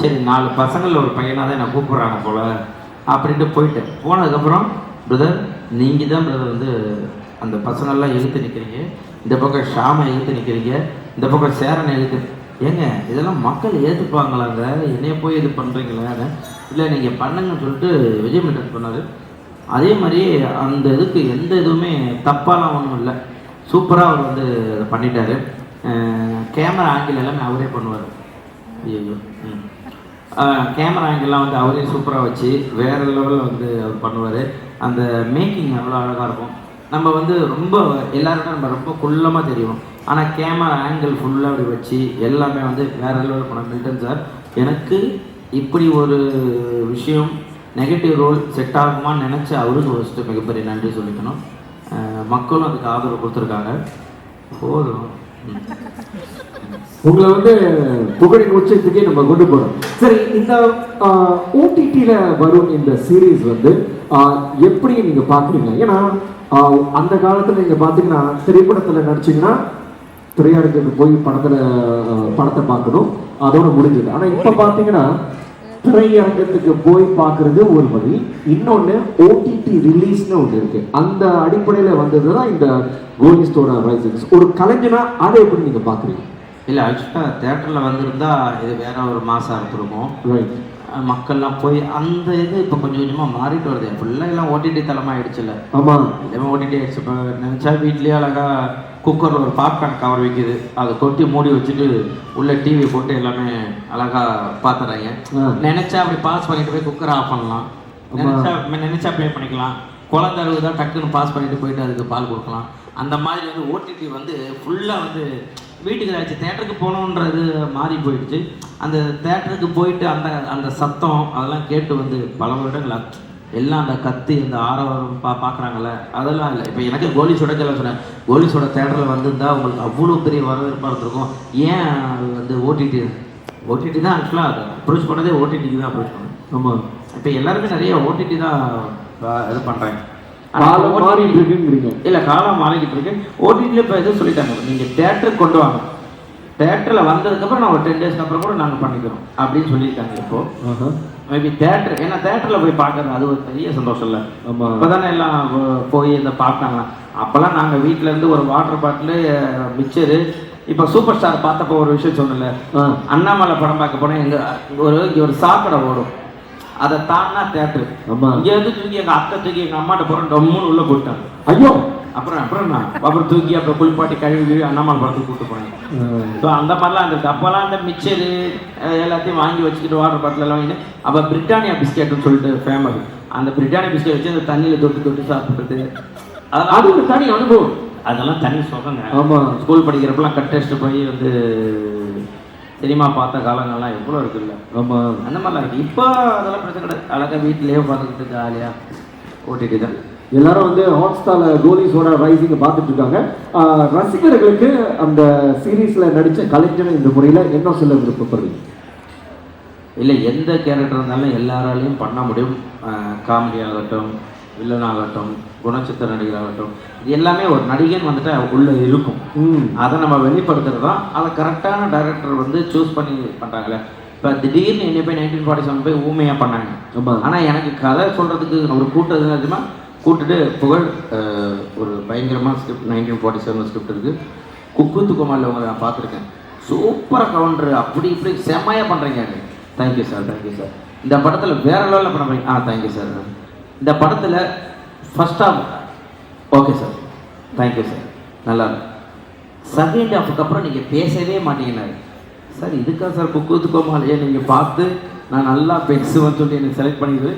சரி 4 பசங்களில் ஒரு பையனாக தான் என்னை கூப்பிட்றாங்க போல் அப்படின்ட்டு போயிட்டேன். போனதுக்கப்புறம் பிரதர் நீங்கள் தான் பிரதர் வந்து அந்த பசங்கள்லாம் எழுத்து நிற்கிறீங்க, இந்த பக்கம் ஷாமை எழுத்து நிற்கிறீங்க, இந்த பக்கம் சேரனை எழுத்து, ஏங்க இதெல்லாம் மக்கள் ஏற்றுப்பாங்களாங்க, என்னைய போய் இது பண்ணுறீங்களே? இல்லை நீங்கள் பண்ணுங்கன்னு சொல்லிட்டு விஜய் மில்டன் பண்ணார். அதே மாதிரி அந்த இதுக்கு எந்த இதுவுமே தப்பாலாம் ஒன்றும் இல்லை, சூப்பராக அவர் வந்து அதை பண்ணிட்டார். கேமரா ஆங்கிள் எல்லாமே அவரே பண்ணுவார். ஐயோ கேமரா ஆங்கிள்லாம் வந்து அவரே சூப்பராக வச்சு வேறு லெவலில் வந்து அவர் பண்ணுவார். அந்த மேக்கிங் அவ்வளோ அழகாக இருக்கும். நம்ம வந்து ரொம்ப எல்லாருக்கும் நம்ம ரொம்ப குள்ளமாக தெரியும், ஆனால் கேமரா ஆங்கிள் ஃபுல்லாக அப்படி வச்சு எல்லாமே வந்து வேறு லெவலில் பண்ண மில்டன் சார். எனக்கு இப்படி ஒரு விஷயம் நெகட்டிவ் ரோல் செட் ஆகுமான்னு நினச்சி அவருக்கு ஃபஸ்ட்டு மிகப்பெரிய நன்றி சொல்லிக்கணும். மக்களும் அதுக்கு ஆதரவு கொடுத்துருக்காங்க. போதும். உங்களை வந்து புகழின் உச்சத்துக்கே நம்ம கொண்டு போறோம். சரி, இந்த ஓடிடியில வரும் இந்த சீரீஸ் வந்து எப்படி நீங்க பாக்குறீங்க? ஏன்னா அந்த காலத்துல நீங்க பாத்தீங்கன்னா திரைப்படத்துல நடிச்சீங்கன்னா திரையரங்குக்கு போய் படத்தை பார்க்கணும், அதோட முடிஞ்சது. ஆனா இப்ப பாத்தீங்கன்னா திரையரங்கத்துக்கு போய் பார்க்கறது ஒரு வழி, இன்னொன்னு ஓடிடி ரிலீஸ்னு ஒன்று இருக்கு. அந்த அடிப்படையில வந்ததுதான் இந்த கோலி சோடா ரைசிங். ஒரு கலைஞனா அதை எப்படி நீங்க பாக்குறீங்க? இல்லை, ஆக்சுவலாக தேட்டரில் வந்திருந்தா இது வேற ஒரு மாதம் இருந்திருக்கும். ரைட். மக்கள்லாம் போய் அந்த இது இப்போ கொஞ்சம் கொஞ்சமாக மாறிட்டு வருது. ஃபுல்லாக எல்லாம் ஓடிடி தளமாக ஆயிடுச்சுல்ல. ஆமாம், எல்லாமே ஓடிடி ஆயிடுச்சு. இப்போ நினச்சா வீட்லேயே அழகாக குக்கரில் ஒரு பாப்கார்ன் கவர் விற்கிது, அதை கொட்டி மூடி வச்சுட்டு உள்ள டிவி போட்டு எல்லாமே அழகாக பார்த்துறாங்க. நினச்சா அப்படி பாஸ் பண்ணிட்டு போய் குக்கரை ஆஃப் பண்ணலாம், நினச்சா ப்ளே பண்ணிக்கலாம். குழந்தை தான் டக்குன்னு பாஸ் பண்ணிட்டு போயிட்டு அதுக்கு பால் கொடுக்கலாம். அந்த மாதிரி வந்து ஓடிடி வந்து ஃபுல்லாக வந்து வீட்டுக்கு ஆச்சு. தேட்டருக்கு போகணுன்றது மாறி போயிடுச்சு. அந்த தேட்டருக்கு போயிட்டு அந்த அந்த சத்தம் அதெல்லாம் கேட்டு வந்து பல வருடங்கள் எல்லாம் அந்த கத்தி அந்த ஆரவாரம் பார்க்குறாங்கல்ல, அதெல்லாம் இல்லை. இப்போ எனக்கு கோலி சோடா சொன்னேன், கோலி சோடா தேட்டரில் வந்திருந்தால் உங்களுக்கு அவ்வளோ பெரிய வரவேற்பாக இருந்திருக்கும். ஏன் வந்து ஓடிடி தான் ஆக்சுவலாக அதை அப்ரோச் பண்ணதே ஓடிடிக்கு தான் அப்ரோச் பண்ணேன். ஆமாம். இப்போ எல்லாருமே நிறைய ஓடிடி தான் இது பண்ணுறாங்க. இல்லை, காலம் மாறிக்கிட்டு இருக்கு. ஓடிடியில் இப்போ எதுவும் சொல்லிட்டாங்க, நீங்கள் தேட்டருக்கு கொண்டு வாங்க, தேட்டரில் வந்ததுக்கப்புறம் நான் ஒரு 10 டேஸ்க்கு அப்புறம் கூட நாங்கள் பண்ணிக்கிறோம் அப்படின்னு சொல்லியிருக்காங்க. இப்போது மேபி தேட்டர், ஏன்னா தேட்டரில் போய் பார்க்கறது அது ஒரு பெரிய சந்தோஷம் இல்லை. இப்போ தானே எல்லாம் போய் இந்த பார்த்தாங்க. அப்போல்லாம் நாங்கள் வீட்டிலேருந்து ஒரு வாட்டர் பாட்டிலு மிக்சரு. இப்போ சூப்பர் ஸ்டார் பார்த்தப்போ ஒரு விஷயம் சொன்னல, அண்ணாமலை படம் பார்க்க போனால் இங்கே ஒரு சாக்கடை ஓடும், அதை தானா தேட்டரு. இங்கே வந்து தூக்கி எங்கள் அத்தை தூக்கி எங்கள் அம்மாட்ட போகிறோம், டம்முன்னு உள்ளே போட்டாங்க. ஐயோ, அப்புறம் தூக்கி அப்புறம் குளிப்பாட்டி கழுவி அண்ணாமலை படத்துக்கு கூப்பிட்டு போனாங்க. ஸோ அந்த மாதிரிலாம் இருந்துருக்கு. அப்போல்லாம் அந்த மிக்சரு எல்லாத்தையும் வாங்கி வச்சுக்கிட்டு வாட்டர் பாட்டில் எல்லாம் வாங்கிட்டு, அப்போ பிரிட்டானியா பிஸ்கெட்னு சொல்லிட்டு ஃபேமஸ். அந்த பிரிட்டானியா பிஸ்கெட் வச்சு அந்த தண்ணியில் தொட்டு சாப்பிட்றது, அதெல்லாம் அது ஒரு தனி அனுபவம். அதெல்லாம் தனி சொல்லுங்க. ஆமாம், ஸ்கூல் படிக்கிறப்பெல்லாம் கட் டெஸ்ட் போய் வந்து சினிமா பார்த்த காலங்கள்லாம் எவ்வளோ இருக்குல்ல. ஆமாம், அந்த மாதிரிலாம் இருக்குது. இப்போ அதெல்லாம் பிரச்சனை கிடையாது, அழகாக வீட்டிலேயே பார்த்துக்கிட்டு ஜாலியாக ஓடிடி தான். எல்லாரும் வந்து ஹாட்ஸ்டார்ல கோலி சோடா ரைசிங் பார்த்துட்டு இருக்காங்க. ரசிகர்களுக்கு அந்த சீரீஸ்ல நடிச்ச கலைஞர் இந்த முறையில் என்ன சொல்ல விருப்பப்படுறீங்க? இல்லை, எந்த கேரக்டர் இருந்தாலும் எல்லாராலையும் பண்ண முடியும். காமெடி ஆகட்டும், வில்லன் ஆகட்டும், குணச்சித்திர நடிகராகட்டும், இது எல்லாமே ஒரு நடிகன் வந்துட்டு உள்ள இருக்கும். அதை நம்ம வெளிப்படுத்துறது தான். அதை கரெக்டான டைரக்டர் வந்து சூஸ் பண்ணி பண்ணுறாங்களே. இப்போ திடீர்னு என்னை போய் 1947 போய் ஊமையாக பண்ணாங்க. ஆனால் எனக்கு கதை சொல்கிறதுக்கு ஒரு கூட்டம் தெரியுமா, கூட்டுட்டு புகழ் ஒரு பயங்கரமான ஸ்கிரிப்ட் 1947 ஸ்கிரிப்ட் இருக்குது, குக்கு துக்குமாரில் உங்களை நான் பார்த்துருக்கேன், சூப்பராக கவுண்டர் அப்படி இப்படி செம்மையாக பண்ணுறீங்க. Thank you sir, thank you sir. இந்த படத்தில் வேற லெவலில் பண்ண போறீங்க. Thank you sir. இந்த படத்தில் first half okay sir, thank you sir, நல்லா இருக்கு. செகண்ட் ஹாஃபுக்கு அப்புறம் நீங்கள் பேசவே மாட்டீங்கன்னாரு. சார் இதுக்காக சார் குக்கு துக்குமாரியே நீங்கள் பார்த்து நான் நல்லா பேசுவேன்னு சொல்லி எனக்கு செலக்ட் பண்ணிடுது.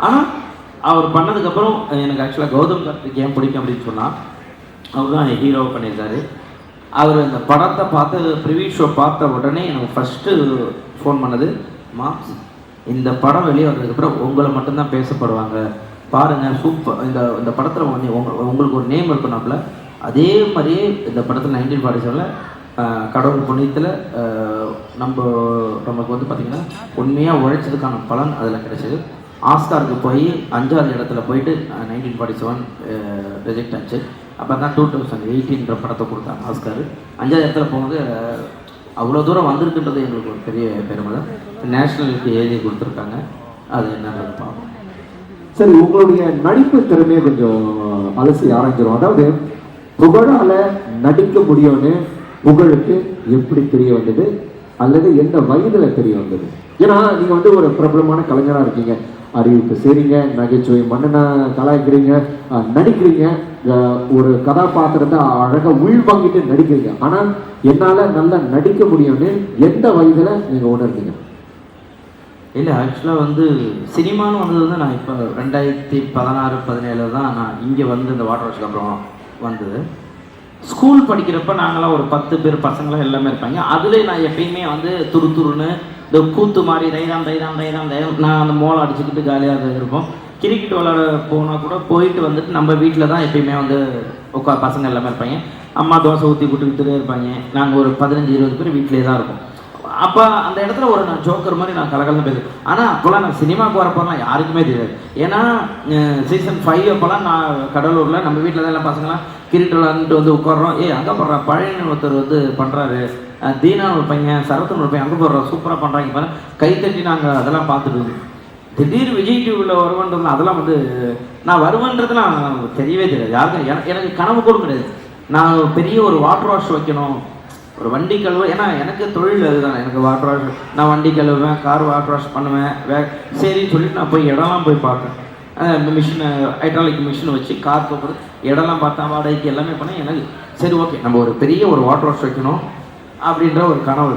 ஆனால் அவர் பண்ணதுக்கப்புறம் எனக்கு ஆக்சுவலாக கௌதம் கார்த்திக் ஏன் பிடிக்கும் அப்படின்னு சொன்னால் அவர் தான் ஹீரோவை பண்ணியிருக்காரு. அவர் இந்த படத்தை பார்த்து ப்ரிவியூ ஷோ பார்த்த உடனே எனக்கு ஃபஸ்ட்டு ஃபோன் பண்ணது, மாம்ஸ் இந்த படம் வெளியே வந்ததுக்கப்புறம் உங்களை மட்டும்தான் பேசப்படுவாங்க பாருங்கள், சூப்பர், இந்த படத்தில் உங்களுக்கு ஒரு நேம் இருக்கணும்ல. அதே மாதிரியே இந்த படத்தில் 1947 கடவுள் புண்ணியத்தில் நமக்கு வந்து பார்த்திங்கன்னா உண்மையாக உழைச்சதுக்கான பலன் அதில் கிடைச்சிது. ஆஸ்காருக்கு போய் 5வது இடத்துல போயிட்டு 1947 ரிஜெக்ட் ஆச்சு. அப்போ தான் 2018 படத்தை கொடுத்தாங்க ஆஸ்கார். 5வது இடத்துல போனது அவ்வளோ தூரம் வந்திருக்குன்றது எங்களுக்கு ஒரு பெரிய பெருமை தான். நேஷ்னலுக்கு எழுதி கொடுத்துருக்காங்க, அது என்னன்றது பார்ப்போம். சரி, உங்களுடைய நடிப்பு திறமையை கொஞ்சம் அலசி ஆராய்ச்சிரும். அதாவது புகழால நடிக்க முடியும்னு புகழுக்கு எப்படி தெரிய வந்தது, அல்லது எந்த வயதுல தெரிய வந்தது? ஏன்னா நீங்க வந்து ஒரு பிரபலமான கலைஞரா இருக்கீங்க, அறிவிப்பு செய்றீங்க, நகைச்சுவை மன்னனா கலாய்க்கிறீங்க, நடிக்கிறீங்க, ஒரு கதாபாத்திரத்தை அழகா உள்வாங்கிட்டு நடிக்கிறீங்க. ஆனா என்னால நல்லா நடிக்க முடியும்னு எந்த வயதுல நீங்க உணர்ந்தீங்க? இல்லை, ஆக்சுவலாக வந்து சினிமான்னு வந்தது வந்து நான் இப்போ 2016-17 தான் நான் இங்கே வந்து இந்த வாட்டர் வாஷ்க்கு அப்புறம் வந்தது. ஸ்கூல் படிக்கிறப்ப நாங்களாம் ஒரு 10 பேர் பசங்களாம் எல்லாமே இருப்பாங்க. அதில் நான் எப்பயுமே வந்து துருன்னு இந்த கூத்து மாதிரி தைராம் நான் அந்த மோளம் அடிச்சுக்கிட்டு ஜாலியாக இருப்போம். கிரிக்கெட் விளாட போனால் கூட போயிட்டு வந்துட்டு நம்ம வீட்டில் தான் எப்பயுமே வந்து பசங்க எல்லாமே இருப்பாங்க. அம்மா தோசை ஊற்றி கொடுத்துக்கிட்டே இருப்பாங்க. நாங்கள் ஒரு 15-20 பேர் வீட்டிலே தான் இருப்போம். அப்போ அந்த இடத்துல ஒரு நான் ஜோக்கர் மாதிரி நான் கலகலன்னு பேசுவேன். ஆனால் அப்போல்லாம் நான் சினிமாவுக்கு வரப்போலாம் யாருக்குமே தெரியாது. ஏன்னா சீசன் 5 அப்போல்லாம் நான் கடலூரில் நம்ம வீட்டில் தான் எல்லாம் பசங்களாம் கிரிக்கெட் விளாண்டுட்டு வந்து உட்காடுறோம். அங்கே போடுற பழைய ஒருத்தர் வந்து பண்ணுறாரு, தீனான்னு ஒரு பையன், சரத்துன்னு ஒரு பையன் அங்கே போடுறோம், சூப்பராக பண்ணுறாங்க பாரு, கைத்தட்டி நாங்கள் அதெல்லாம் பார்த்துட்டு திடீர் விஜய் டிவியில் வருவேன்றது அதெல்லாம் வந்து நான் வருவேன்றதுலாம் தெரியவே தெரியாது யாருக்கும். எனக்கு கனவு கூட கிடையாது நான் பெரிய ஒரு வாட்டர் வாஷ் வைக்கணும், ஒரு வண்டி கழுவ. ஏன்னா எனக்கு தொழில் அதுதான், எனக்கு வாட்டர் வாஷ், நான் வண்டி கழுவுவேன், கார் வாட்டர் வாஷ் பண்ணுவேன். சரின்னு சொல்லிட்டு நான் போய் இடம்லாம் போய் பார்த்தேன். மிஷினை ஹைட்ராலிக் மிஷினை வச்சு கார் போக்குறது இடம்லாம் பார்த்தேன், வாடகைக்கு எல்லாமே பண்ணேன். எனக்கு சரி ஓகே நம்ம ஒரு பெரிய ஒரு வாட்டர் வாஷ் வைக்கணும் அப்படின்ற ஒரு கனவு.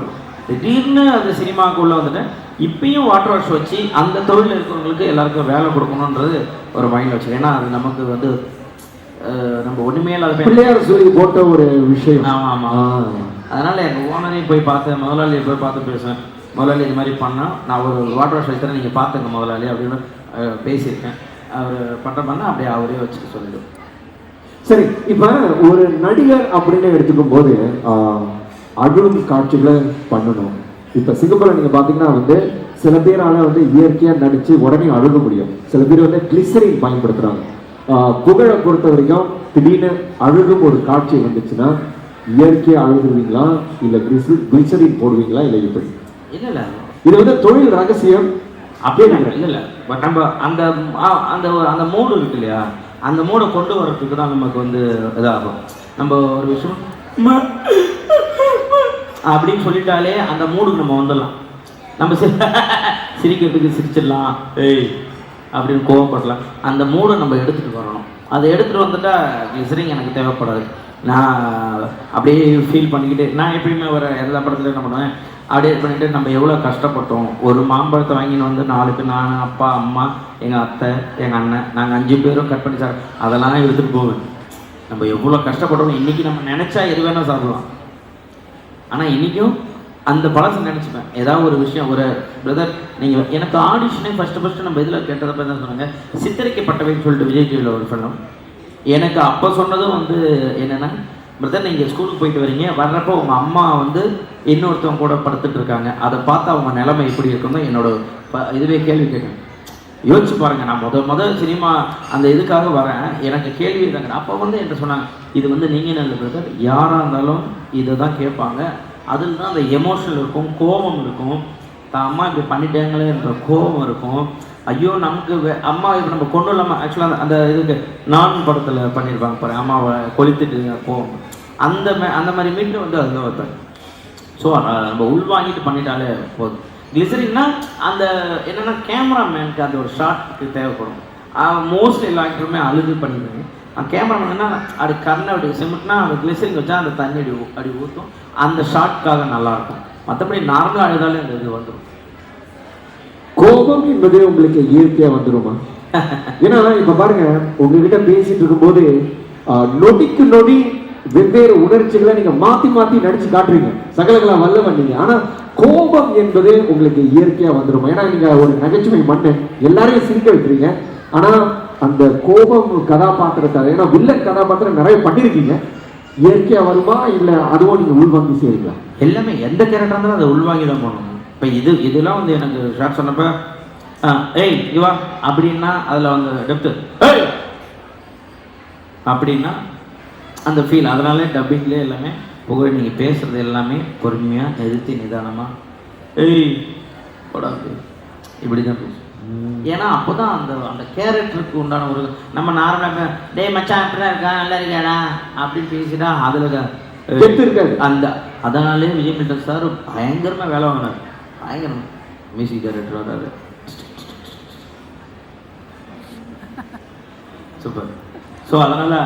திடீர்னு அந்த சினிமாவுக்குள்ளே வந்துட்டேன். இப்பயும் வாட்டர் வாஷ் வச்சு அந்த தொழில் இருக்கிறவங்களுக்கு எல்லாருக்கும் வேலை கொடுக்கணுன்றது ஒரு மைண்டில் வச்சு. ஏன்னா அது நமக்கு வந்து நம்ம ஒன்றுமே இல்லாத பிள்ளையார் சொல்லி போட்ட ஒரு விஷயம். ஆமாம் ஆமாம். அதனால் எங்கள் ஓனரையும் போய் பார்த்தேன், முதலாளியை போய் பார்த்து பேசுவேன். முதலாளி இது மாதிரி பண்ணால் நான் ஒரு வாட்டர் வாஷ் வைக்கிறேன், நீங்கள் பார்த்துங்க முதலாளி அப்படின்னு பேசியிருக்கேன். அவர் பண்ண அப்படியே அவரே வச்சுக்க சொல்லிடுவோம். சரி, இப்போ ஒரு நடிகர் அப்படின்னு எடுத்துக்கும் போது அழும் காட்சிகளை பண்ணணும். இப்போ சிங்கப்பூரில் நீங்கள் பார்த்தீங்கன்னா வந்து சில பேரால் வந்து இயற்கையாக நடித்து உடனே அழுக முடியும். சில பேர் வந்து கிளிசரின் பயன்படுத்துகிறாங்க. புகழை பொறுத்த வரைக்கும் திடீர்னு அழுகும் ஒரு காட்சி வந்துச்சுன்னா இயற்கையாக அழுகுவீங்களா, இல்லை கிளிசரின் போடுவீங்களா, இல்லை எப்படி? இல்லை இது வந்து தொழில் ரகசியம் அப்படியே இல்லை. பட் நம்ம அந்த அந்த அந்த மூடு இருக்கு இல்லையா, அந்த மூடை கொண்டு வர்றதுக்கு தான் நமக்கு வந்து இதாகும். நம்ம ஒரு விஷயம் அப்படின்னு சொல்லிட்டாலே அந்த மூடுக்கு நம்ம வந்துடலாம். நம்ம சிரிக்கிறதுக்கு சிரிச்சிடலாம், அப்படின்னு கோவப்படலாம். அந்த மூடை நம்ம எடுத்துகிட்டு வரணும். அதை எடுத்துகிட்டு வந்துட்டா கிளிசரிங் எனக்கு தேவைப்படாது. நான் அப்படியே ஃபீல் பண்ணிக்கிட்டு நான் எப்பயுமே ஒரு எல்லா படத்துலையும் என்ன பண்ணுவேன், அப்படியே பண்ணிட்டு நம்ம எவ்வளோ கஷ்டப்பட்டோம். ஒரு மாம்பழத்தை வாங்கின்னு வந்து 4 பேர், நான், அப்பா, அம்மா, எங்கள் அத்தை, எங்கள் அண்ணன், நாங்கள் 5 பேரும் கட் பண்ணி சார் அதெல்லாம் எடுத்துகிட்டு போவேன். நம்ம எவ்வளோ கஷ்டப்பட்டோம். இன்றைக்கி நம்ம நினச்சா எது வேணால் சாப்பிடலாம். ஆனால் இன்றைக்கும் அந்த பழசை நினச்சிப்பேன். ஏதாவது ஒரு விஷயம், ஒரு பிரதர் நீங்கள் எனக்கு ஆடிஷனே ஃபஸ்ட்டு நம்ம இதில் கேட்டதை தான் சொன்னாங்க, சித்தரிக்கப்பட்டவைன்னு சொல்லிட்டு விஜய் டிவியில் ஒரு ஃபிலிம். எனக்கு அப்போ சொன்னதும் வந்து என்னென்னா, பிரதர் நீங்கள் ஸ்கூலுக்கு போயிட்டு வரீங்க, வர்றப்போ உங்கள் அம்மா வந்து இன்னொருத்தவங்க கூட படுத்துட்டு இருக்காங்க, அதை பார்த்து அவங்க நிலைமை எப்படி இருக்குன்னு என்னோட இதுவே கேள்வி கேட்குறேன். யோசிச்சு பாருங்கள், நான் முதல் சினிமா அந்த இதுக்காக வரேன், எனக்கு கேள்வி இருக்காங்க. அப்போ வந்து என்கிட்ட சொன்னாங்க, இது வந்து நீங்கள் என்ன பிரதர், யாராக இருந்தாலும் இதை தான் கேட்பாங்க, அதில் தான் அந்த எமோஷனல் இருக்கும், கோபம் இருக்கும், தான் அம்மா இப்படி பண்ணிட்டாங்களேன்ற கோபம் இருக்கும். ஐயோ நமக்கு அம்மா இப்போ நம்ம கொண்டு இல்லாமல் ஆக்சுவலாக அந்த இதுக்கு நான் படத்தில் பண்ணியிருப்பாங்க பாரு, அம்மாவை கொளுத்துட்டு கோபம், அந்த மாதிரி மீட்டு வந்து அதில் வைப்பாங்க. ஸோ நம்ம உள்வாங்கிட்டு பண்ணிட்டாலே போதும். கிளிசரின்னா அந்த என்னென்னா கேமராமேனுக்கு அந்த ஒரு ஷார்ட்டுக்கு தேவைப்படும். மோஸ்ட்லி எல்லா ஆக்டருமே அழுது பண்ணிடுவாங்க. கேமராமேன்னா அப்படி கண்ணை அப்படி சிமெண்ட்னா அந்த கிளிசரின் வச்சா அந்த தண்ணி அப்படி ஊற்றும், அந்த ஷார்ட்காக நல்லாயிருக்கும். மற்றபடி நார்மலாக அழுதாலே அந்த இது வந்துடும். கோபம் என்பது உங்களுக்கு இயற்கையாக வந்துடுமா? ஏன்னா இப்ப பாருங்க, உங்ககிட்ட பேசிட்டு இருக்கும்போது நொடிக்கு நொடி வெவ்வேறு உணர்ச்சிகளை நீங்க மாத்தி மாத்தி நடிச்சு காட்டுறீங்க, சகலகலா வல்லவன் நீங்க. ஆனா கோபம் என்பது உங்களுக்கு இயற்கையா வந்துடும். ஏன்னா நீங்க ஒரு நகைச்சுவை மன்னன், எல்லாரையும் சிரிக்க வைக்கிறீங்க. ஆனா அந்த கோபம் கதாபாத்திரத்தை, ஏன்னா வில்லன் கதாபாத்திரம் நிறைய பண்ணிருக்கீங்க, இயற்கையா வருமா இல்ல அதுவும் நீங்க உள்வாங்கி செய்றீங்களா? எல்லாமே எந்த கேரக்டர் இருந்தாலும் அதை உள்வாங்கி தான் போகணும். இப்போ இதெல்லாம் வந்து எனக்கு ஷார்ட் சொன்னப்ப ஏய் இவா அப்படின்னா அதில் வந்து டெப்த்து ஏய் அப்படின்னா அந்த ஃபீல். அதனாலே டப்பிங்லேயே எல்லாமே புகழ் நீங்கள் பேசுகிறது எல்லாமே பொறுமையாக நிறுத்தி நிதானமாக ஏய் போடாது இப்படி தான் பேசும். ஏன்னா அப்போ தான் அந்த அந்த கேரக்டருக்கு உண்டான ஒரு நம்ம நார்மலாக டே மச்சான் இப்படி தான் இருக்கா நல்லா இருக்காடா அப்படின்னு பேசிட்டா அதில் இருக்காது அந்த. அதனாலே விஜய் மில்டன் சார் பயங்கரமாக வேலை வாங்கினார். பயங்கரம் மியூசிக் டைரக்டர் வராது சூப்பர். ஸோ அதனால்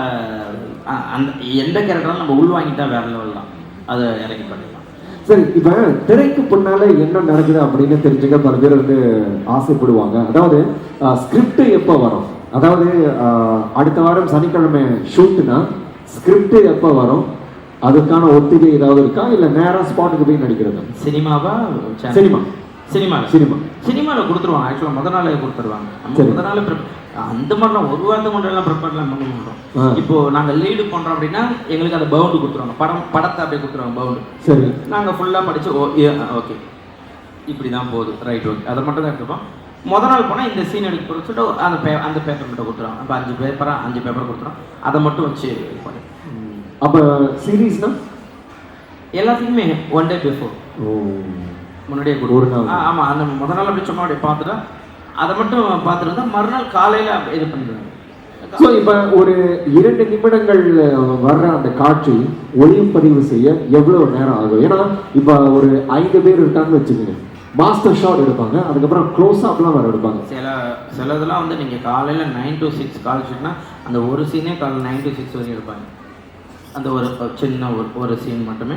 அந்த எந்த கேரக்டராலும் நம்ம உள்வாங்கிட்டா வேற லெவல் தான், அதை இறங்கி பண்ணிடலாம். சரி, இப்ப திரைக்கு பின்னால என்ன நடக்குது அப்படின்னு தெரிஞ்சுக்க பல பேர் வந்து ஆசைப்படுவாங்க. அதாவது ஸ்கிரிப்ட் எப்போ வரும், அதாவது அடுத்த வாரம் சனிக்கிழமை ஷூட்னா ஸ்கிரிப்ட் எப்போ வரும், அதுக்கான ஒத்திகை ஏதாவது இருக்கா இல்ல நேரா ஸ்பாட்டுக்கு போய் நடிக்கிறது? சினிமாவா? சினிமா சினிமாவில் கொடுத்துருவாங்க. ஆக்சுவலாக முதல் நாளே கொடுத்துருவாங்க. நம்ம முதல் நாள் அந்த மாதிரிலாம் ஒரு வாரத்துக்கு முன்னாடிலாம் ப்ரிப்பேர்லாம் பண்ண மாட்டோம். இப்போ நாங்கள் லீடு பண்ணுறோம் அப்படின்னா எங்களுக்கு அந்த பவுண்டு கொடுத்துருவாங்க, படத்தை அப்படியே கொடுத்துருவாங்க பவுண்டு. சரி, நாங்கள் ஃபுல்லாக படித்து ஓகே இப்படி தான் போகுது, ரைட் ஓகே, அதை மட்டும் தான் எடுத்துப்போம். முதல் நாள் போனால் இந்த சீன் எடுக்க போகிற சொல்லிட்டு அந்த பேப்பர் மட்டும் கொடுத்துருவாங்க. அப்போ 5 பேப்பர் கொடுத்துருவோம், அதை மட்டும் வச்சு பண்ணி. அப்போ சீரீஸ்னா எல்லாத்துக்குமே 1 day before முன்னாடியே கொடுத்துருவோம். ஆமாம், அந்த முதல் நாள் அப்படி சும்மா அப்படியே பார்த்துட்டா அதை மட்டும் பார்த்துட்டு தான் மறுநாள் காலையில் இது பண்ணிடுவாங்க. ஸோ இப்போ ஒரு 2 நிமிடங்கள் வர்ற அந்த காட்சி ஒளிப்பதிவு செய்ய எவ்வளோ நேரம் ஆகும்? ஏன்னா இப்போ ஒரு 5 பேர் இருக்காங்கன்னு வச்சுக்கோங்க, மாஸ்டர் ஷாட் எடுப்பாங்க, அதுக்கப்புறம் க்ளோஸ் அப்லாம் வர எடுப்பாங்க. சில இதெல்லாம் வந்து நீங்கள் காலையில் 9 to 6 கால் ஷூட்னா அந்த ஒரு சீனே காலையில் 9 to 6 வரைக்கும் எடுப்பாங்க. அந்த ஒரு சின்ன ஒரு சீன் மட்டுமே.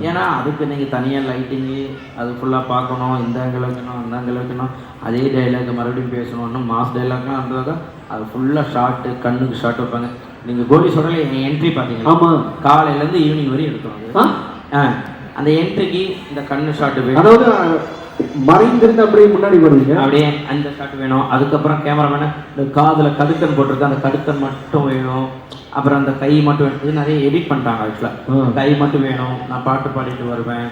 ஏன்னா அதுக்கு நீங்கள் தனியாக லைட்டிங்கு அது ஃபுல்லாக பார்க்கணும், இந்த ஆங்கிள் வைக்கணும் அந்த ஆங்கிள் வைக்கணும், அதே டைலாக் மறுபடியும் பேசணும், இன்னும் மாஸ் டைலாக்லாம் இருந்ததாக அது ஃபுல்லாக ஷார்ட்டு, கண்ணுக்கு ஷார்ட் வைப்பாங்க. நீங்கள் கோலி சொல்கிறல என் என்ட்ரி பார்த்தீங்கன்னா ஆமாம் காலையிலேருந்து ஈவினிங் வரையும் எடுத்துருவாங்க. அந்த என்ட்ரிக்கு இந்த கண்ணு ஷார்ட்டு வேணும், அதாவது மறைந்திருந்து அப்படியே முன்னாடி வருவீங்க, அப்படியே அந்த ஷாட் வேணும். அதுக்கப்புறம் கேமராமேனை இந்த காதில் கடுக்கன் போட்டிருக்கு, அந்த கடுக்கன் மட்டும் வேணும். அப்புறம் அந்த கை மட்டும் வேணும். இது நிறைய எடிட் பண்ணிட்டாங்க ஆக்சுவலாக. கை மட்டும் வேணும், நான் பாட்டு பாடிட்டு வருவேன்,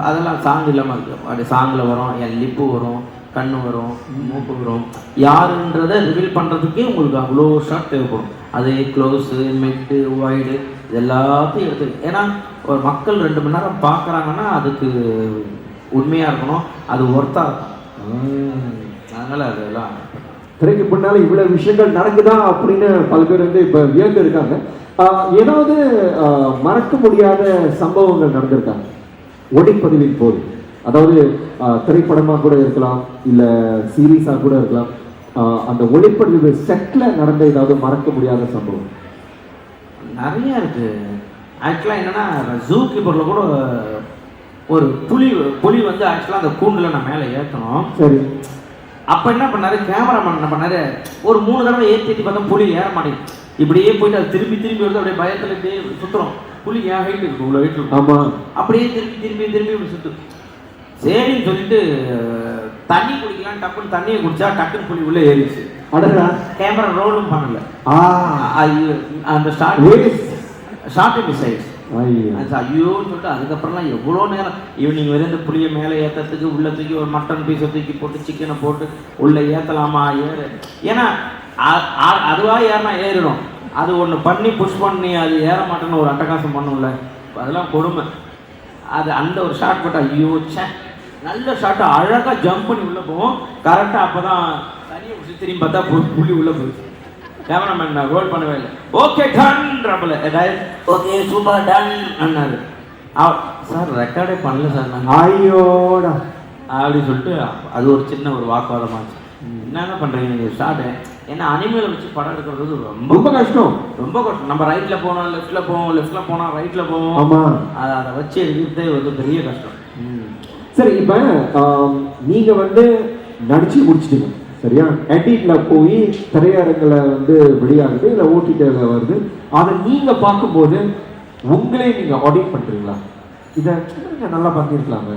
அதெல்லாம் சாங் இல்லாமல் இருக்கு. அப்படி சாங்கில் வரும், என் லிப்பு வரும், கண்ணு வரும், மூக்கு வரும். யாருன்றதை ரிவீல் பண்ணுறதுக்கே உங்களுக்கு அவ்வளோ ஷாட் தேவைப்படும். அது க்ளோஸு, மெட்டு, வைடு இது எல்லாத்தையும் எடுத்து. ஏன்னா ஒரு மக்கள் 2 மணி நேரம் பார்க்குறாங்கன்னா அதுக்கு உண்மையாக இருக்கணும், அது ஒர்த்தாக இருக்கும். அதனால் அதெல்லாம் திரைக்கு பின்னால இவ்வளவு விஷயங்கள் நடக்குதா அப்படின்னு பல பேர் வந்து இப்ப வியந்து இருக்காங்க. ஏதாவது மறக்க முடியாத சம்பவங்கள் நடந்திருக்காங்க ஒளிப்பதிவின் போது? அதாவது திரைப்படமா கூட இருக்கலாம், இல்ல சீரீஸா கூட இருக்கலாம். அந்த ஒளிப்பதிவு செட்ல நடந்த ஏதாவது மறக்க முடியாத சம்பவம்? நிறைய இருக்கு. ஆக்சுவலாக என்னன்னா ஜூ கீப்பர்ல கூட ஒரு புலி வந்து ஆக்சுவலாக அந்த கூண்டில் நான் மேலே ஏற்றணும். சரி, அப்போ என்ன பண்ணாரு கேமராமேன், என்ன பண்ணாரு ஒரு 3 தடவை ஏற்றி பார்த்தா புலி ஏற மாட்டேங்குது. இப்படியே போயிட்டு அது திரும்பி வருது, அப்படியே பயத்தில் இப்படியே சுற்றுறோம். புலி ஏன் ஹைட் இருக்கு, இவ்வளோ ஹைட் இருக்கும். ஆமாம், அப்படியே திரும்பி இப்படி சுற்று. சரின்னு சொல்லிட்டு தண்ணி குடிக்கலாம், டக்குன்னு தண்ணியை குடிச்சா டக்குன்னு புலி உள்ளே ஏறிச்சு. அடடா, கேமரா ரோலும் பண்ணல, அந்த ஷார்ட் மிஸ் ஆயிடுச்சு. ஐயோன்னு சொல்லிட்டு அதுக்கப்புறம்லாம் எவ்வளோ நேரம் ஈவினிங் வரை இந்த புளியை மேலே ஏற்றுறதுக்கு உள்ள தூக்கி ஒரு மட்டன் பீஸை தூக்கி போட்டு சிக்கனை போட்டு உள்ளே ஏற்றலாமா ஏறு. ஏன்னா அதுவாக ஏறினா ஏறிடும், அது ஒன்று பண்ணி புஷ் பண்ணி அது ஏற மாட்டேன்னு ஒரு அட்டகாசம் பண்ணும்ல, அதெல்லாம் கொடுமை. அது அந்த ஒரு ஷாட் போட்டு ஐயோ சே, நல்ல ஷாட்டு, அழகாக ஜம்ப் பண்ணி உள்ளே போவோம். கரெக்டாக அப்போ தான் தனியை பிடிச்சி திரும்பி பார்த்தா புள்ளி உள்ளே போயிடுச்சு. கேமராமேன் நான் ரோல் பண்ணவே இல்லை. ஓகே டன் ரப்பல ஓகே சூப்பர் டன் அண்ணாரு. சார் ரெக்கார்டே பண்ணல சார் நான். ஐயோடா அப்படி சொல்லிட்டு அது ஒரு சின்ன ஒரு வாக்குவாதமாச்சு. என்னங்க பண்ணுறீங்க நீங்கள் ஷார்ட்டு? ஏன்னா அனிமேலை வச்சு படம் எடுக்கிறது ரொம்ப கஷ்டம், ரொம்ப கஷ்டம். நம்ம ரைட்டில் போனோம், லெஃப்ட்டில் போனால் ரைட்டில் போவோம். ஆமாம், அதை வச்சு எடுக்கிறதே வந்து பெரிய கஷ்டம். சரி, இப்போ நீங்கள் வந்து நடிச்சு முடிச்சிட்டீங்க, சரியா? எடிட்ல போய் திரையரங்குல வந்து வெளியாகுது இல்ல ஓடிடில வருது. அதை நீங்க பார்க்கும்போது உங்களே நீங்க ஆடிட் பண்றீங்களா? இதை நீங்க நல்லா பண்ணிருக்கலாங்க,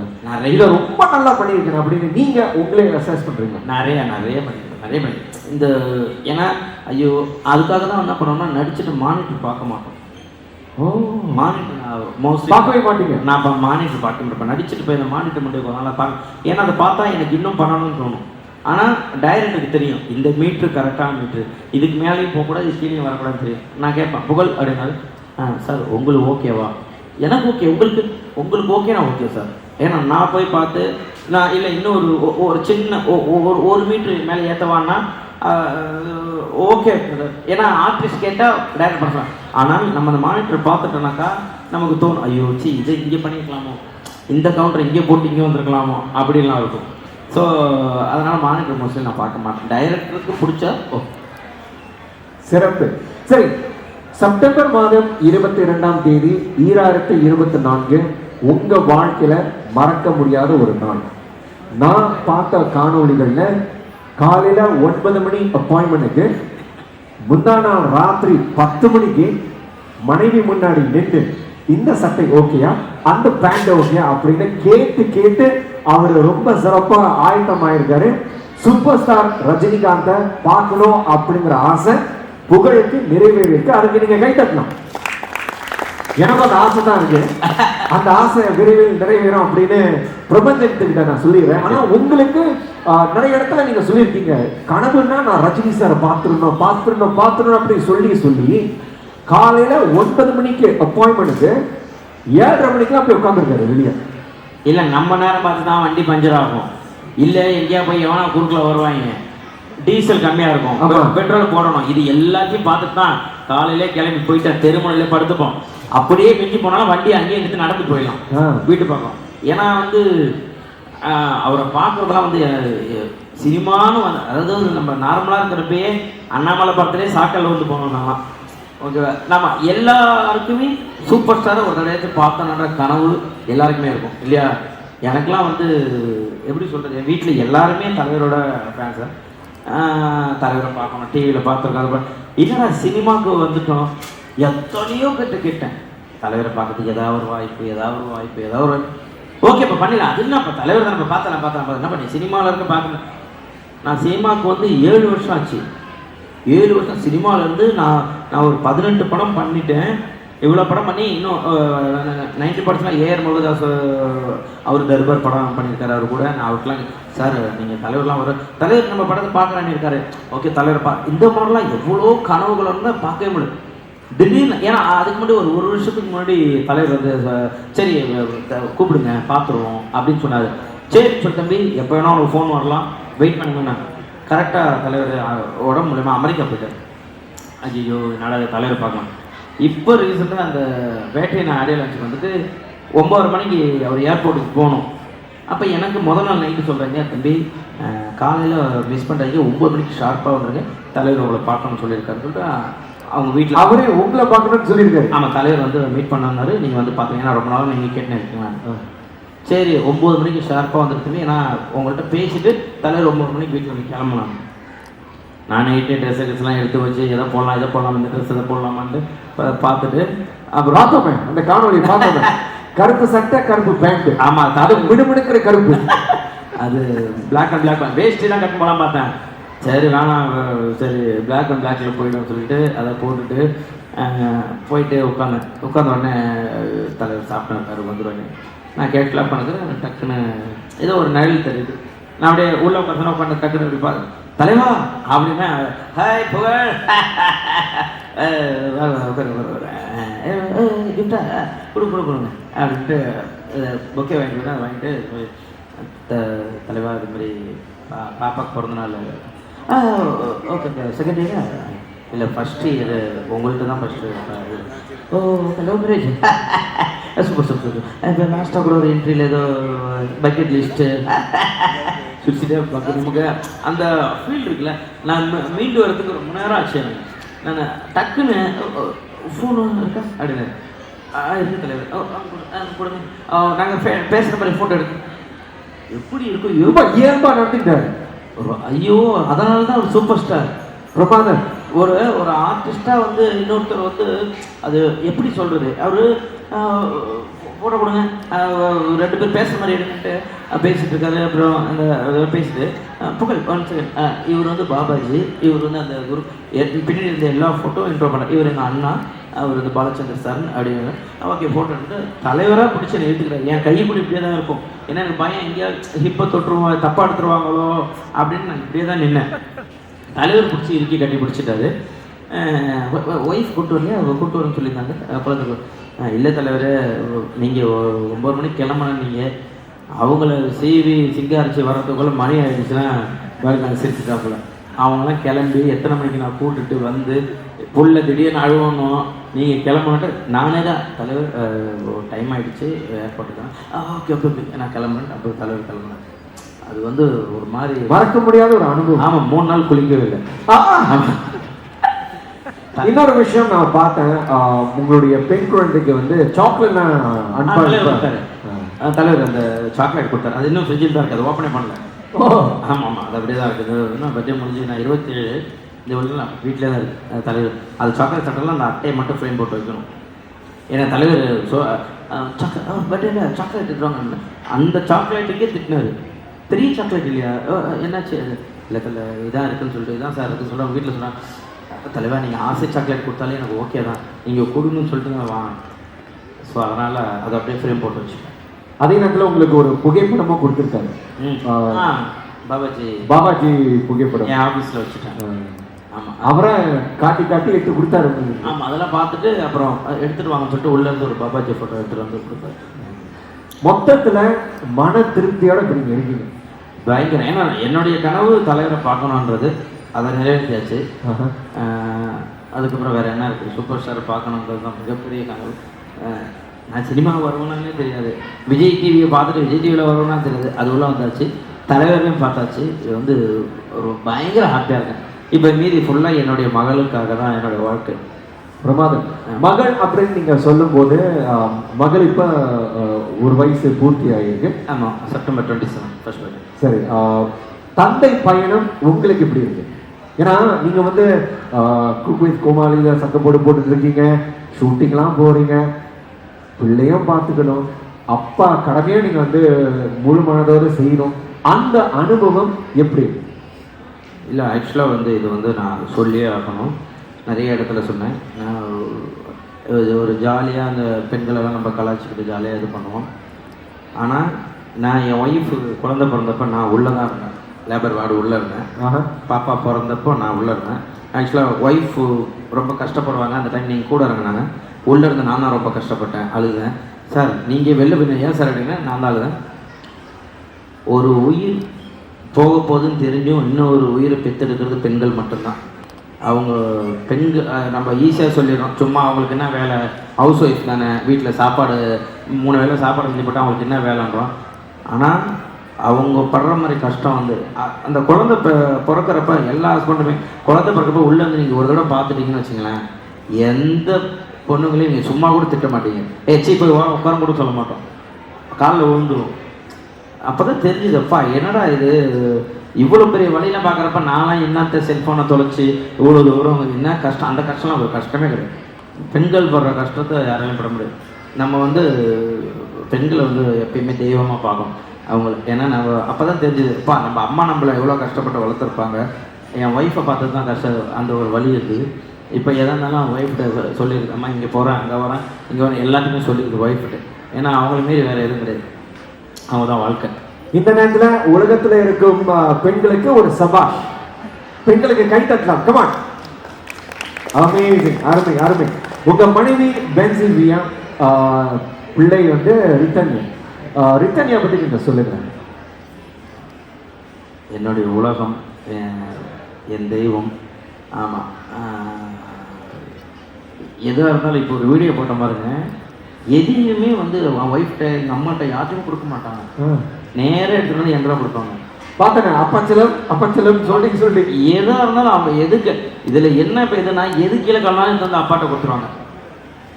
இதை ரொம்ப நல்லா பண்ணியிருக்கேன் அப்படின்னு நீங்க உங்களே அசஸ் பண்றீங்களா? நிறைய பண்ணிருக்கேன். இந்த ஏன்னா ஐயோ அதுக்காக தான் என்ன பண்ணோம்னா நடிச்சுட்டு மானிட்டர் பார்க்க மாட்டோம். மானிட்டர் மோஸ்ட்லி பார்க்கவே மாட்டீங்க. நான் இப்போ மானிட்டர் பார்த்துருப்பேன். நடிச்சுட்டு போய் இந்த மானிட்டர் மட்டும் நல்லா பார்க்க, ஏன்னா அதை பார்த்தா எனக்கு இன்னும் பண்ணணும்னு தோணும். ஆனால் டைரக்டருக்கு தெரியும் இந்த மீட்ரு கரெக்டான மீட்ரு, இதுக்கு மேலேயும் போகக்கூடாது, இது கீழே வரக்கூடாதுன்னு தெரியும். நான் கேட்பேன் புகழ் அப்படின்னாலும் சார் உங்களுக்கு ஓகேவா? எனக்கு ஓகே, உங்களுக்கு ஓகே, நான் ஓகே சார். ஏன்னா நான் போய் பார்த்து நான் இல்லை இன்னும் ஒரு சின்ன ஒரு மீட்ரு மேலே ஏற்றவான்னா ஓகே. ஏன்னா ஆர்டிஸ்ட் கேட்டால் டைரக்ட் பண்ணுறாங்க. ஆனால் நம்ம அந்த மானிட்டர் பார்த்துட்டோம்னாக்கா நமக்கு தோணும் ஐயோ இதை இங்கே பண்ணியிருக்கலாமோ, இந்த கவுண்டர் இங்கே போட்டு இங்கே வந்திருக்கலாமோ அப்படின்லாம் இருக்கும். ஸோ அதனால் மானிட்டர் மோஸ்ட்லி நான் பார்க்க மாட்டேன். டைரக்டருக்கு பிடிச்சா சிறப்பு. சரி, செப்டம்பர் மாதம் 22ஆம் தேதி 2024 உங்க வாழ்க்கையில மறக்க முடியாத ஒரு நாள். நான் பார்த்த காணொளிகள்ல காலையில 9 மணி அப்பாயின்மெண்ட்டுக்கு முந்தா நாள் ராத்திரி 10 மணிக்கு மனைவி முன்னாடி நின்று இந்த சட்டை ஓகேயா, அந்த பேண்ட் ஓகேயா அப்படின்னு கேட்டு அவர் ரொம்ப சிறப்பா ஆயத்தம் ஆயிருக்காரு. சூப்பர் ஸ்டார் ரஜினிகாந்த பார்க்கணும் அப்படிங்கிற ஆசை புகழுக்கு நிறைவேறிருக்கு. அதுக்கு நீங்க கை தட்டணும். எனக்கு அந்த ஆசை தான் இருக்கு. அந்த ஆசை விரைவில் நிறைவேறும் அப்படின்னு பிரபஞ்சத்துக்கிட்ட நான் சொல்லிடுறேன். ஆனா உங்களுக்கு நிறைய இடத்துல நீங்க சொல்லியிருக்கீங்க, கனவுன்னா நான் ரஜினி சாரை பார்த்துடணும் அப்படின்னு சொல்லி காலையில 9 மணிக்கு அப்பாயின்மெண்ட்டுக்கு 7:30 மணிக்கெல்லாம் போய் உட்காந்துருக்காரு வெளியே. இல்லை நம்ம நேரம் பார்த்து தான் வண்டி பஞ்சர் ஆகும், இல்லை எங்கேயா போய் எவனா குறுக்கில் வருவாங்க, டீசல் கம்மியாக இருக்கும், பெட்ரோல் போடணும், இது எல்லாத்தையும் பார்த்துட்டு தான் காலையிலே கிளம்பி போயிட்டு தெருமுனையிலே படுத்துப்போம். அப்படியே மிஞ்சி போனாலும் வண்டி அங்கேயே எடுத்து நடந்து போயிடலாம் வீட்டு பக்கம். ஏன்னா வந்து அவரை பார்க்குறதுலாம் வந்து சினிமான்னு வந்து, அதாவது நம்ம நார்மலாக இருக்கிறப்பயே அண்ணாமலை படத்துலேயே சாக்கல்ல வந்து போனோம் நான்லாம். ஓகேவா? நம்ம எல்லாருக்குமே சூப்பர் ஸ்டாரை ஒரு தடவை பார்த்தோன்ற கனவு எல்லாருக்குமே இருக்கும் இல்லையா? எனக்கெலாம் வந்து எப்படி சொல்கிறது, என் வீட்டில் எல்லாருமே தலைவரோட ஃபேன்ஸு. தலைவரை பார்க்கணும், டிவியில் பார்த்துருக்காரு. இல்லைடா சினிமாவுக்கு வந்துட்டோம், எத்தனையோ கேட்டேன் தலைவரை பார்க்கறதுக்கு ஏதாவது ஒரு வாய்ப்பு ஓகே இப்போ பண்ணிடலாம். அது என்ன இப்போ தலைவர் தான் நம்ம பார்த்தேன் என்ன பண்ணி சினிமாவில் இருக்க பார்க்கணும். நான் சினிமாவுக்கு வந்து 7 வருஷம் ஆச்சு. 7 வருஷம் சினிமாவிலேருந்து நான் ஒரு 18 படம் பண்ணிட்டேன். இவ்வளோ படம் பண்ணி இன்னும் 90 படத்தில் ஏஆர் முருகதாஸ் அவர் தர்பார் படம் பண்ணியிருக்காரு. அவர் கூட நான் அவருக்குலாம் சார் நீங்கள் தலைவர்லாம் தலைவர் நம்ம படத்தை பார்க்குறான்னு இருக்காரு. ஓகே தலைவர் இந்த மாதிரிலாம் எவ்வளோ கனவுகள் இருந்தால் பார்க்கவே முடியும். திடீர்னு ஏன்னா அதுக்கு முன்னாடி ஒரு வருஷத்துக்கு முன்னாடி தலைவர் வந்து சரி கூப்பிடுங்க பார்த்துருவோம் அப்படின்னு சொன்னார். சரி தம்பி எப்போ வேணால் உங்களுக்கு ஃபோன் வரலாம், வெயிட் பண்ணுங்கண்ணா. கரெக்டாக தலைவர் உடம்பு மூலமாக அமெரிக்கா போயிட்டார். ஐயோ என்னால் தலைவரை பார்க்கலாம். இப்போ ரீசெண்டாக அந்த வேட்டையை நான் ஆடியோ லான்ச்சுக்கு வந்துட்டு 9:30 மணிக்கு அவர் ஏர்போர்ட்டுக்கு போகணும். அப்போ எனக்கு முதல் நாள் நைட்டு சொல்கிறாங்க, தம்பி காலையில் மிஸ் பண்ணுறாங்க, 9 மணிக்கு ஷார்ப்பாக வந்துருங்க, தலைவர் உங்களை பார்க்கணும்னு சொல்லியிருக்காரு சொல்லிட்டு அவங்க வீட்டில் அவரே உங்களை பார்க்கணும்னு சொல்லியிருக்காரு. ஆமாம் தலைவர் வந்து மீட் பண்ணாரு. நீங்கள் வந்து பார்த்தீங்கன்னா ரொம்ப நாள் நீங்கள் கேட்டுன்னு இருக்கீங்க. சரி 9 மணிக்கு ஷார்ப்பாக வந்துருக்குமே, ஏன்னா உங்கள்கிட்ட பேசிட்டு தலைவர் 9 மணிக்கு வீட்டில் வந்து கிளம்புனாங்க. நான் நைட்டு ட்ரெஸ்ஸெல்லாம் எடுத்து வச்சு எதை போடலாம் இந்த ட்ரெஸ் எதை போடலாமான்ட்டு பார்த்துட்டு அப்புறம் பார்த்தோமே அந்த காணொலி பார்த்தோமே, கருப்பு சட்டை கருப்பு பேண்ட். ஆமாம் அது மிடுமிடுக்கிற கருப்பு, அது பிளாக் அண்ட் பிளாக் வேஸ்ட்டு தான் கட்டு போகலாம் பார்த்தேன். சரி வேணாம், சரி பிளாக் அண்ட் பிளாக்ல போயிடும் சொல்லிட்டு அதை போட்டுட்டு போயிட்டு உட்காந்த உடனே தலைவர் சாப்பிட்டு வந்துடுவாங்க. நான் கேட்கலாம் பண்ணது டக்குன்னு ஏதோ ஒரு நிழல் தெரியுது. நான் அப்படியே உள்ள உட்காந்து டக்குன்னு அப்படி பார்த்து தலைவா அப்படின்னா ஹாய் புகழ் கிஃப்டா கொடுங்க அப்படின்ட்டு பொக்கே வாங்கிட்டு தலைவா இது மாதிரி பாப்பாக்கு பிறந்த நாள். ஓகே செகண்ட் இயரா இல்லை ஃபஸ்ட் இயர் உங்கள்கிட்ட தான் ஃபஸ்ட்டு. ஓ ஹலோ பிரேஜ் சூப்பர் இப்போ லாஸ்ட்டாக கூட ஒரு என்ட்ரியில் ஏதோ பக்கெட் லிஸ்ட்டு சுற்றிட்டே பார்க்க நமக்கு அந்த ஃபீல்டு இருக்குல்ல. நான் மீண்டு வரதுக்கு ரொம்ப நேரம் ஆச்சு. நான் டக்குன்னு ஃபோனு இருக்கா அப்படின்னு இருக்கு தலைவர் கொடுங்க நாங்கள் பேசுகிற மாதிரி ஃபோட்டோ எடுக்க எப்படி இருக்கும் ரொம்ப இயல்பாக நடந்துட்டாரு. ஐயோ அதனால தான் ஒரு சூப்பர் ஸ்டார் பிரபாதன். ஒரு ஒரு ஆர்டிஸ்டாக வந்து இன்னொருத்தர் வந்து அது எப்படி சொல்கிறது, அவர் போட கொடுங்க, 2 பேர் பேசுகிற மாதிரி எடுத்துட்டு பேசிகிட்டு இருக்காரு. அப்புறம் அந்த பேசிட்டு புகழ் 1 செகண்ட், இவர் வந்து பாபாஜி, இவர் வந்து அந்த குரு பின்னாடி இருந்த எல்லா ஃபோட்டோ இன்ட்ரோ பண்ண, இவர் எங்கள் அண்ணா, அவர் வந்து பாலச்சந்தர் சார் அப்படின்னு. ஓகே ஃபோட்டோ எடுத்து தலைவராக பிடிச்சி எழுத்துக்கிறார். என் கை கூட இப்படியே தான் இருக்கும், ஏன்னா எனக்கு பயம் எங்கேயாவது ஹிப்பை தொட்டுருவாங்க, தப்பாக எடுத்துருவாங்களோ அப்படின்னு நான் இப்படியே தான் நின்னேன். தலைவர் பிடிச்சி இறுக்கி கட்டி பிடிச்சிட்டாரு. ஒய்ஃப் கூட்டு வரலையே, அவங்க கூட்டு வரணும்னு சொல்லியிருந்தாங்க குழந்தைக்கு. இல்லை தலைவர், நீங்கள் 9 மணிக்கு கிளம்புனா நீங்கள் அவங்கள சீவி சிங்காரிச்சு வர்றதுக்குள்ளே மணி ஆகிடுச்சுன்னா வேறு நாங்கள் சிரிச்சுட்டாப்புல. அவங்களாம் கிளம்பி எத்தனை மணிக்கு நான் கூட்டுட்டு வந்து புள்ள திடீர்னு அழுவணும், நீங்கள் கிளம்புன்ட்டு நானே தான் தலைவர் டைம் ஆகிடுச்சு ஏர்போர்ட்டு தான், ஓகே ஓகே ஓகே நான் கிளம்புறேன். அப்போ தலைவர் கிளம்புனேன். அது வந்து ஒரு மாதிரி மறக்க முடியாத ஒரு அனுபவம். ஆமாம், 3 நாள் குளிக்கவே இல்லை. இன்னொரு விஷயம் நான் பார்த்தேன், உங்களுடைய பெண் குழந்தைக்கு வந்து சாக்லேட்லாம் தலைவர் அந்த சாக்லேட் கொடுத்தாரு. அது இன்னும் ஃப்ரிட்ஜில் தான் இருக்குது, அது ஓப்பனே பண்ணல. ஆமாம் ஆமாம், அது அப்படியே தான் இருக்குது. இன்னும் பர்த்டே முடிஞ்சு நான் 27 இந்த வருடம் நான் வீட்டிலே தான் இருக்குது தலைவர். அது சாக்லேட் சாப்பிட்டாலும் அந்த அட்டையை மட்டும் ஃப்ரேம் போட்டு வைக்கணும். ஏன்னா தலைவர் பர்த்டேல சாக்லேட் எடுத்துருவாங்க, அந்த சாக்லேட்டுக்கே திட்டினார். பெரிய சாக்லேட் இல்லையா, என்னாச்சு இல்லை தலை இதாக இருக்குன்னு சொல்லிட்டு இதான் சார் இருக்குன்னு சொல்கிறாங்க. வீட்டில் சொன்னாங்க, தலைவர் நீங்கள் ஆசை சாக்லேட் கொடுத்தாலே எனக்கு ஓகே தான், நீங்கள் கொடுங்கன்னு சொல்லிட்டு நான் வாங்க. ஸோ அதனால் அதை அப்படியே ஃப்ரேம் போட்டு வச்சுப்பேன். அதே நேரத்தில் உங்களுக்கு ஒரு புகைப்படமாக கொடுத்துருக்காரு. பாபாஜி புகைப்படம் என் ஆஃபீஸில் வச்சுட்டேன். ஆமாம், அவரை காட்டி காட்டி எடுத்து கொடுத்தாரு. ஆமாம், அதெல்லாம் பார்த்துட்டு அப்புறம் எடுத்துகிட்டு வாங்கன்னு சொல்லிட்டு உள்ளேருந்து ஒரு பாபாஜி ஃபோட்டோ எடுத்துகிட்டு வந்து கொடுத்தாரு. மொத்தத்தில் மன திருப்தியோட நீங்கள் இருக்கீங்க. பயங்கரம். ஏன்னா என்னுடைய கனவு தலைவரை பார்க்கணுன்றது அதை நிறைவேற்றியாச்சு. அதுக்கப்புறம் வேறு என்ன இருக்குது, சூப்பர் ஸ்டாரை பார்க்கணுன்றது தான் மிகப்பெரிய கனவு. நான் சினிமா வருவேனாலே தெரியாது, விஜய் டிவியை பார்த்துட்டு விஜய் டிவியில் வருவேன்னா தெரியாது, அது உள்ள வந்தாச்சு. தலைவரையும் பார்த்தாச்சு. இது வந்து ஒரு பயங்கர ஹாப்பியாக இருக்கேன். இப்போ மீதி ஃபுல்லாக என்னுடைய மகளுக்காக தான் என்னுடைய வாழ்க்கை. பிரமாதம். மகள் அப்படின்னு நீங்கள் சொல்லும்போது மகள் இப்போ 1 வயசு பூர்த்தி ஆகியிருக்கு. ஆமாம், செப்டம்பர் 27 ஃபர்ஸ்ட் பர்த்டே. சரி, தந்தை பயணம் உங்களுக்கு எப்படி இருக்கு? ஏன்னா நீங்கள் வந்து குக் வித் கோமாளியில் சக்கப்போடு போட்டுட்டு இருக்கீங்க, ஷூட்டிங்லாம் போகிறீங்க, பிள்ளையும் பார்த்துக்கணும், அப்பா கடமையாக நீங்கள் வந்து முழு மனதோடு செய்யணும். அந்த அனுபவம் எப்படி? இல்லை, ஆக்சுவலாக வந்து இது வந்து நான் சொல்லியே ஆகணும். நிறைய இடத்துல சொன்னேன். நான் ஒரு ஜாலியாக அந்த பெண்களெல்லாம் நம்ம கலாச்சிக்கிட்டு ஜாலியாக இது பண்ணுவோம். ஆனால் நான் என் ஒய்ஃபு குழந்தை பிறந்தப்போ நான் உள்ளே தான் இருந்தேன், லேபர் வார்டு உள்ளே இருந்தேன். பாப்பா பிறந்தப்போ நான் உள்ளே இருந்தேன். ஆக்சுவலாக ஒய்ஃபு ரொம்ப கஷ்டப்படுவாங்க, அந்த டைம் நீங்கள் கூட இருங்க. உள்ளே இருந்து நான் தான் ரொம்ப கஷ்டப்பட்டேன், அழுதேன். சார் நீங்கள் வெளில போய் ஏன் சார் அப்படின்னா நான் தான் அழுதேன். ஒரு உயிர் போக போகுதுன்னு தெரிஞ்சும் இன்னொரு உயிரை பெற்றெடுக்கிறது பெண்கள் மட்டும்தான். அவங்க பெண்கள் நம்ம ஈஸியாக சொல்லிடுறோம், சும்மா அவங்களுக்கு என்ன வேலை, ஹவுஸ் ஒய்ஃப் தானே, வீட்டில் சாப்பாடு 3 வேளை சாப்பாடு செஞ்சு போட்டால் அவங்களுக்கு என்ன வேலைன்றோம். ஆனால் அவங்க படுற மாதிரி கஷ்டம் வந்து அந்த குழந்தை பிறக்கிறப்ப எல்லா ஹஸ்பண்டுமே குழந்தை பிறக்கிறப்ப உள்ளேருந்து நீங்கள் ஒரு தடவை பார்த்துட்டீங்கன்னு வச்சுங்களேன், எந்த பொண்ணுங்களையும் நீங்கள் சும்மா கூட திட்ட மாட்டீங்க. சீ போய் உட்கார கூட சொல்ல மாட்டோம், காலில் விழுந்துடும். அப்போ தான் தெரிஞ்சுதப்பா என்னடா இது, இவ்வளோ பெரிய வழியெல்லாம் பார்க்குறப்ப நான்லாம் என்னத்த செல்ஃபோனை தொலைச்சி இவ்வளோ தூரம் என்ன கஷ்டம், அந்த கஷ்டம்லாம் ஒரு கஷ்டமே கிடையாது. பெண்கள் படுற கஷ்டத்தை யாராலையும் பட முடியாது. நம்ம வந்து பெண்களை வந்து எப்பயுமே தெய்வமாக பார்க்கணும் அவங்கள. ஏன்னா நம்ம அப்போ தான் தெரிஞ்சுதுப்பா நம்ம அம்மா நம்மளை எவ்வளோ கஷ்டப்பட்டு வளர்த்துருப்பாங்க. என் ஒய்ஃபை பார்த்து தான் அந்த ஒரு வழி இருக்குது. இப்போ எதாக இருந்தாலும் அவன் ஒய்ஃப்கிட்ட சொல்லியிருக்கு, அம்மா இங்கே போகிறேன் அங்கே வரேன் இங்கே வரேன் எல்லாத்துக்குமே சொல்லியிருக்கு ஒய்ஃப்கிட்ட. ஏன்னா அவங்கள மீறி வேறு எதுவும் கிடையாது, அவங்க தான் வாழ்க்கை. இந்த நேரத்தில் உலகத்தில் இருக்கும் பெண்களுக்கு ஒரு சபாஷ், பெண்களுக்கு கை தட்டலாம். கமான், அமேசிங், அருமை அருமை. உங்க மனைவி பென்சில்வியா, பிள்ளை வந்து ரித்தன்யா. ரித்தன்யா பற்றி நீங்கள் சொல்லுங்க. என்னுடைய உலகம், என் தெய்வம். ஆமாம், எதாக இருந்தாலும் இப்போ ஒரு வீடியோ போட்ட பாருங்க, எதையுமே வந்து அவன் ஒய்ஃப்கிட்ட எங்கள் அம்மாட்ட யார்ட்டையும் கொடுக்க மாட்டாங்க, நேராக எடுத்துகிட்டு வந்து எங்கடா கொடுப்பாங்க. பார்த்தேன் அப்பச்சலம் சொல்லி எதாக இருந்தாலும் அவங்க எதுக்கு இதில் என்ன இப்போ எதுனா எது கீழே கலனாலும் எடுத்து வந்து அப்பாட்ட கொடுத்துருவாங்க.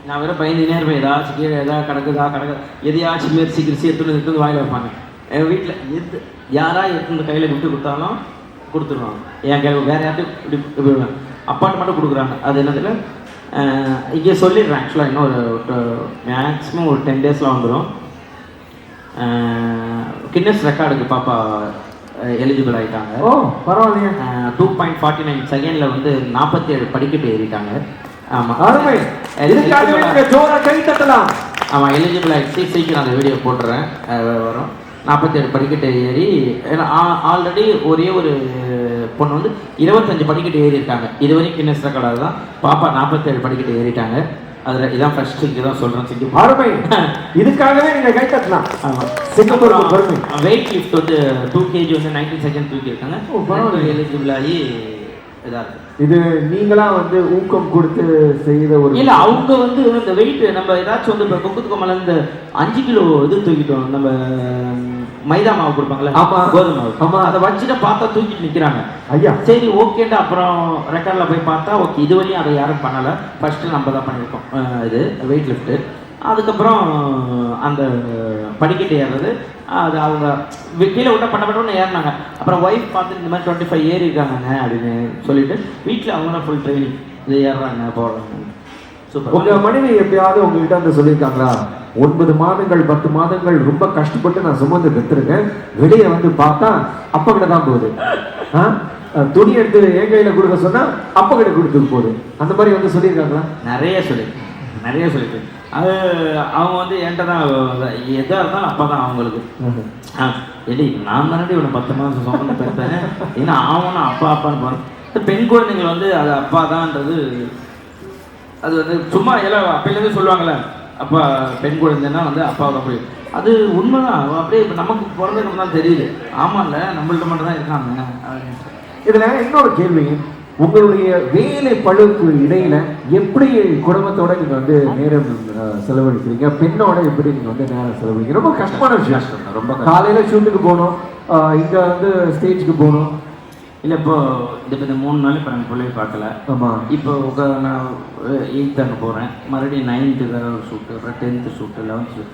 நான் வேறு பயந்துனே இருப்பேன், ஏதாச்சும் கீழே எதாவது கிடக்குது எதையாச்சும் முயற்சி கிரிசி எடுத்துன்னு வாயில் வைப்பாங்க. எங்கள் வீட்டில் எது யாராக எடுத்து கையில் விட்டு கொடுத்தாலும் கொடுத்துருவாங்க. என் வேற யார்ட்டும் இப்படி அப்பாட்டு மட்டும் கொடுக்குறாங்க. அது என்னதுல இங்கே சொல்லிடுறேன். ஆக்சுவலாக இன்னும் ஒரு மேக்ஸிமம் ஒரு 10 days வந்துடும். கின்னஸ் ரெக்கார்டுக்கு பாப்பா எலிஜிபிள் ஆகிட்டாங்க. ஓ பரவாயில்லையே. 2.49 செகண்டில் வந்து 47 படிக்கட்டு ஏறிட்டாங்க. ஆமாம், அருமை. இதுக்காகவே நீங்க ஜோரா கை தட்டலாம். ஆமாம், எலிஜிபிள் ஆகிடுச்சு. சீக்கிரம் அந்த வீடியோ போட்டுறேன், வரும். 47 படிக்கட்டு ஏறி, ஏன்னா ஆல்ரெடி ஒரே ஒரு பொண்ணு வந்து 25 படிக்கட்டு ஏறி இருக்காங்க. இது வரைக்கும் கின்னஸ் ரெக்கார்டாக தான். பாப்பா 47 படிக்கட்டு ஏறிட்டாங்க. அதில் இதான் ஃபர்ஸ்ட். இதான் சொல்கிறேன் சிங்கப்பூர். அருமை. இதுக்காகவே நீங்க கை தட்டலாம். ஆமாம், சிங்கப்பூர் பெருமை. வெயிட் லிஃப்ட் வந்து 2 kg வந்து 19 செகண்ட் தூக்கி இருக்காங்க. எலிஜிபிள் ஆகி இதாக இருக்குது. இது நீங்களா வந்து ஊக்கம் கொடுத்து செய்த ஒரு இல்ல, அவங்க வந்து இந்த வெயிட் நம்ம ஏதாச்சும் வந்து இப்போ கொக்குத்து கொம்மல இந்த 5 கிலோ இது தூக்கிட்டோம். நம்ம மைதா மாவு கொடுப்பாங்கல்ல, ஆமா, கோதுமை மாவு, ஆமா, அதை வச்சுட்டு பார்த்தா தூக்கிட்டு நிக்கிறாங்க. ஐயா சரி ஓகேண்டா. அப்புறம் ரெக்கார்ட்ல போய் பார்த்தா ஓகே, இது வரையும் அதை யாரும் பண்ணல. ஃபர்ஸ்ட் நம்ம தான் பண்ணியிருக்கோம் இது வெயிட் லிஃப்ட். அதுக்கப்புறம் அந்த படிக்கட்டு ஏறுறது, அது அவங்க கீழே விட்டா பண்ண ஏறினாங்க. அப்புறம் ஒய்ஃப் பார்த்து இந்த மாதிரி 25 ஏறி இருக்காங்க அப்படின்னு சொல்லிட்டு வீட்டில் அவங்க தான் ஃபுல் ட்ரைனிங், இது ஏறுறாங்க போடுறாங்க. சூப்பர். உங்க மனைவி எப்பயாவது உங்ககிட்ட வந்து சொல்லியிருக்காங்களா, 9 மாதங்கள் 10 மாதங்கள் ரொம்ப கஷ்டப்பட்டு நான் சுமந்து பெற்றிருக்கேன், வெளியே வந்து பார்த்தா அப்பா கிட்ட தான் போகுது, துணி எடுத்து என் கையில கொடுக்க சொன்னா அப்பா கிட்ட கொடுத்துட்டு போகுது, அந்த மாதிரி வந்து சொல்லியிருக்காங்களா? நிறைய சொல்லிட்டு அது அவங்க வந்து என்கிட்ட தான் எதாக இருந்தாலும் அப்பா தான் அவங்களுக்கு. எடி நான் தானே இவனை 10 மாதம் சொந்த பெற்றேன், ஏன்னா அவனா அப்பான்னு போகிறேன். பெண் குழந்தைங்கள் வந்து அது அப்பா தான்ன்றது அது வந்து சும்மா எல்லாம் அப்பையிலேருந்து சொல்லுவாங்களே, அப்பா பெண் குழந்தைன்னா வந்து அப்பா தான் போய், அது உண்மைதான். அப்படியே இப்போ நமக்கு பிறந்ததுக்கு தான் தெரியுது. ஆமாம்ல, நம்மள்ட்ட மட்டும் தான் இருக்காங்க. இதுல இன்னொரு கேள்வி, உங்களுடைய வேலை பழுவுக்கு இடையில எப்படி குடும்பத்தோட நீங்க வந்து நேரம் செலவழிக்கிறீங்க, பெண்ணோட எப்படி நீங்க வந்து நேரம் செலவழிக்கிறீங்க? ரொம்ப கஷ்டமான விஷயம். ரொம்ப காலையில ஷூட்டுக்கு போகணும், இங்க வந்து ஸ்டேஜுக்கு போகணும். இல்லை இப்போ இந்த 3 நாள் இப்போ நாங்கள் பிள்ளைய பார்க்கல. ஆமாம், இப்போ நான் 8th அங்கே போகிறேன், மறுபடியும் 9th ஒரு ஷூட்டு, அப்புறம் 10th ஷூட்டு, 11th ஷூட்,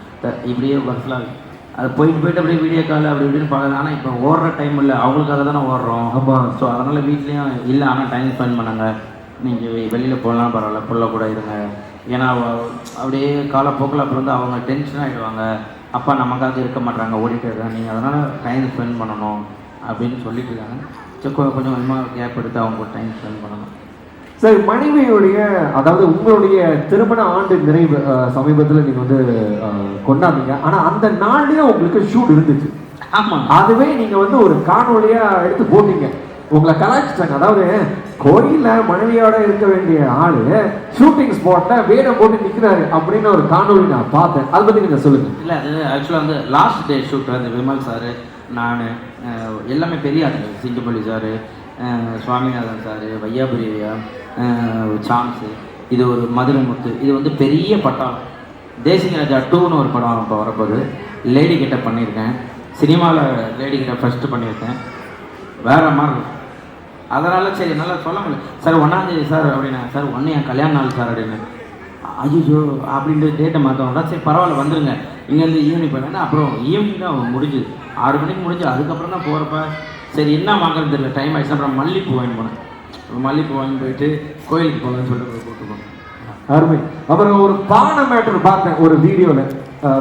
இப்படியே வருஷலாம் அது போயிட்டு அப்படியே வீடியோ கால் அப்படி இப்படின்னு பார்க்கலாம். ஆனால் இப்போ ஓடுற டைம் இல்லை, அவங்களுக்காக தானே ஓடுறோம். ஆமாம். ஸோ அதனால் வீட்லேயும் இல்லை, ஆனால் டைம் ஸ்பெண்ட் பண்ணாங்க, நீங்கள் வெளியில் போகலாம் பரவாயில்ல, புள்ள கூட இருங்க. ஏன்னா அப்படியே காலப்போக்கில் அப்புறம் வந்து அவங்க டென்ஷன் ஆகிடுவாங்க, அப்பா நமக்காக இருக்க மாட்டாங்க, ஓடிட்டு இருக்காங்க, நீங்கள் அதனால் டைம் ஸ்பெண்ட் பண்ணணும் அப்படின்னு சொல்லிட்டு இருக்காங்க. சரி, கொஞ்சம் கொஞ்சமாக கேப் எடுத்து அவங்க கூட டைம் ஸ்பெண்ட் பண்ணணும். சரி, மனைவியுடைய அதாவது உங்களுடைய திருமண ஆண்டு நிறைவு சமீபத்தில் நீங்க வந்து கொண்டாடுங்க. ஆனா அந்த நாள்லயே உங்களுக்கு ஷூட் இருந்துச்சு. ஆமாம், அதுவே நீங்க வந்து ஒரு காணொலியா எடுத்து போட்டீங்க, உங்களை கலாய்ச்சிட்டாங்க. அதாவது கோயில்ல மனைவியோட இருக்க வேண்டிய ஆளு ஷூட்டிங் ஸ்பாட்ல வேடம் போட்டு நிக்கிறாரு அப்படின்னு ஒரு காணொலி நான் பார்த்தேன். அதை பத்தி நீங்க சொல்லுங்க. இல்லை, அது ஆக்சுவலாக வந்து லாஸ்ட் டே ஷூட் வந்து விமல் சார், நான் எல்லாமே பெரிய ஆளுங்க, Singapalli sir, Swaminathan sir, வையாபுரியா, chance, இது ஒரு மதுரைமுத்து, இது வந்து பெரிய பட்டாளம். தேசிங்கராஜா 2ன்னு ஒரு படம் இப்போ வரப்போகுது. லேடி கிட்ட பண்ணியிருக்கேன், சினிமாவில் லேடி கிட்ட ஃபஸ்ட்டு பண்ணியிருக்கேன், வேறு மாதிரி இருக்கும். அதனால் சரி நல்லா சொல்ல முடியல. சார் 1ஆம் தேதி சார் அப்படின்னா, சார் 1 என் கல்யாண நாள் சார் அப்படின்னு. ஐயோ அப்படின்ட்டு டேட்டை மாற்றோம்டா, சரி பரவாயில்ல வந்துடுங்க, இங்கேருந்து ஈவினிங் பண்ணேன்னா. அப்புறம் ஈவினிங் தான் முடிஞ்சுது, 6 மணிக்கு முடிஞ்சு. அதுக்கப்புறம் தான் போகிறப்ப சரி என்ன வாங்குறது தெரியல, டைம் ஆகிடுச்சு. அப்புறம் மல்லிப்பூ வாங்கி போனேன், மல்லிப்பூ வாங்கி போயிட்டு கோயிலுக்கு போகலான்னு சொல்லிட்டு கூப்பிட்டு போனேன். அருமை. அப்புறம் ஒரு பானை மேட்டர் பார்த்தேன் ஒரு வீடியோல,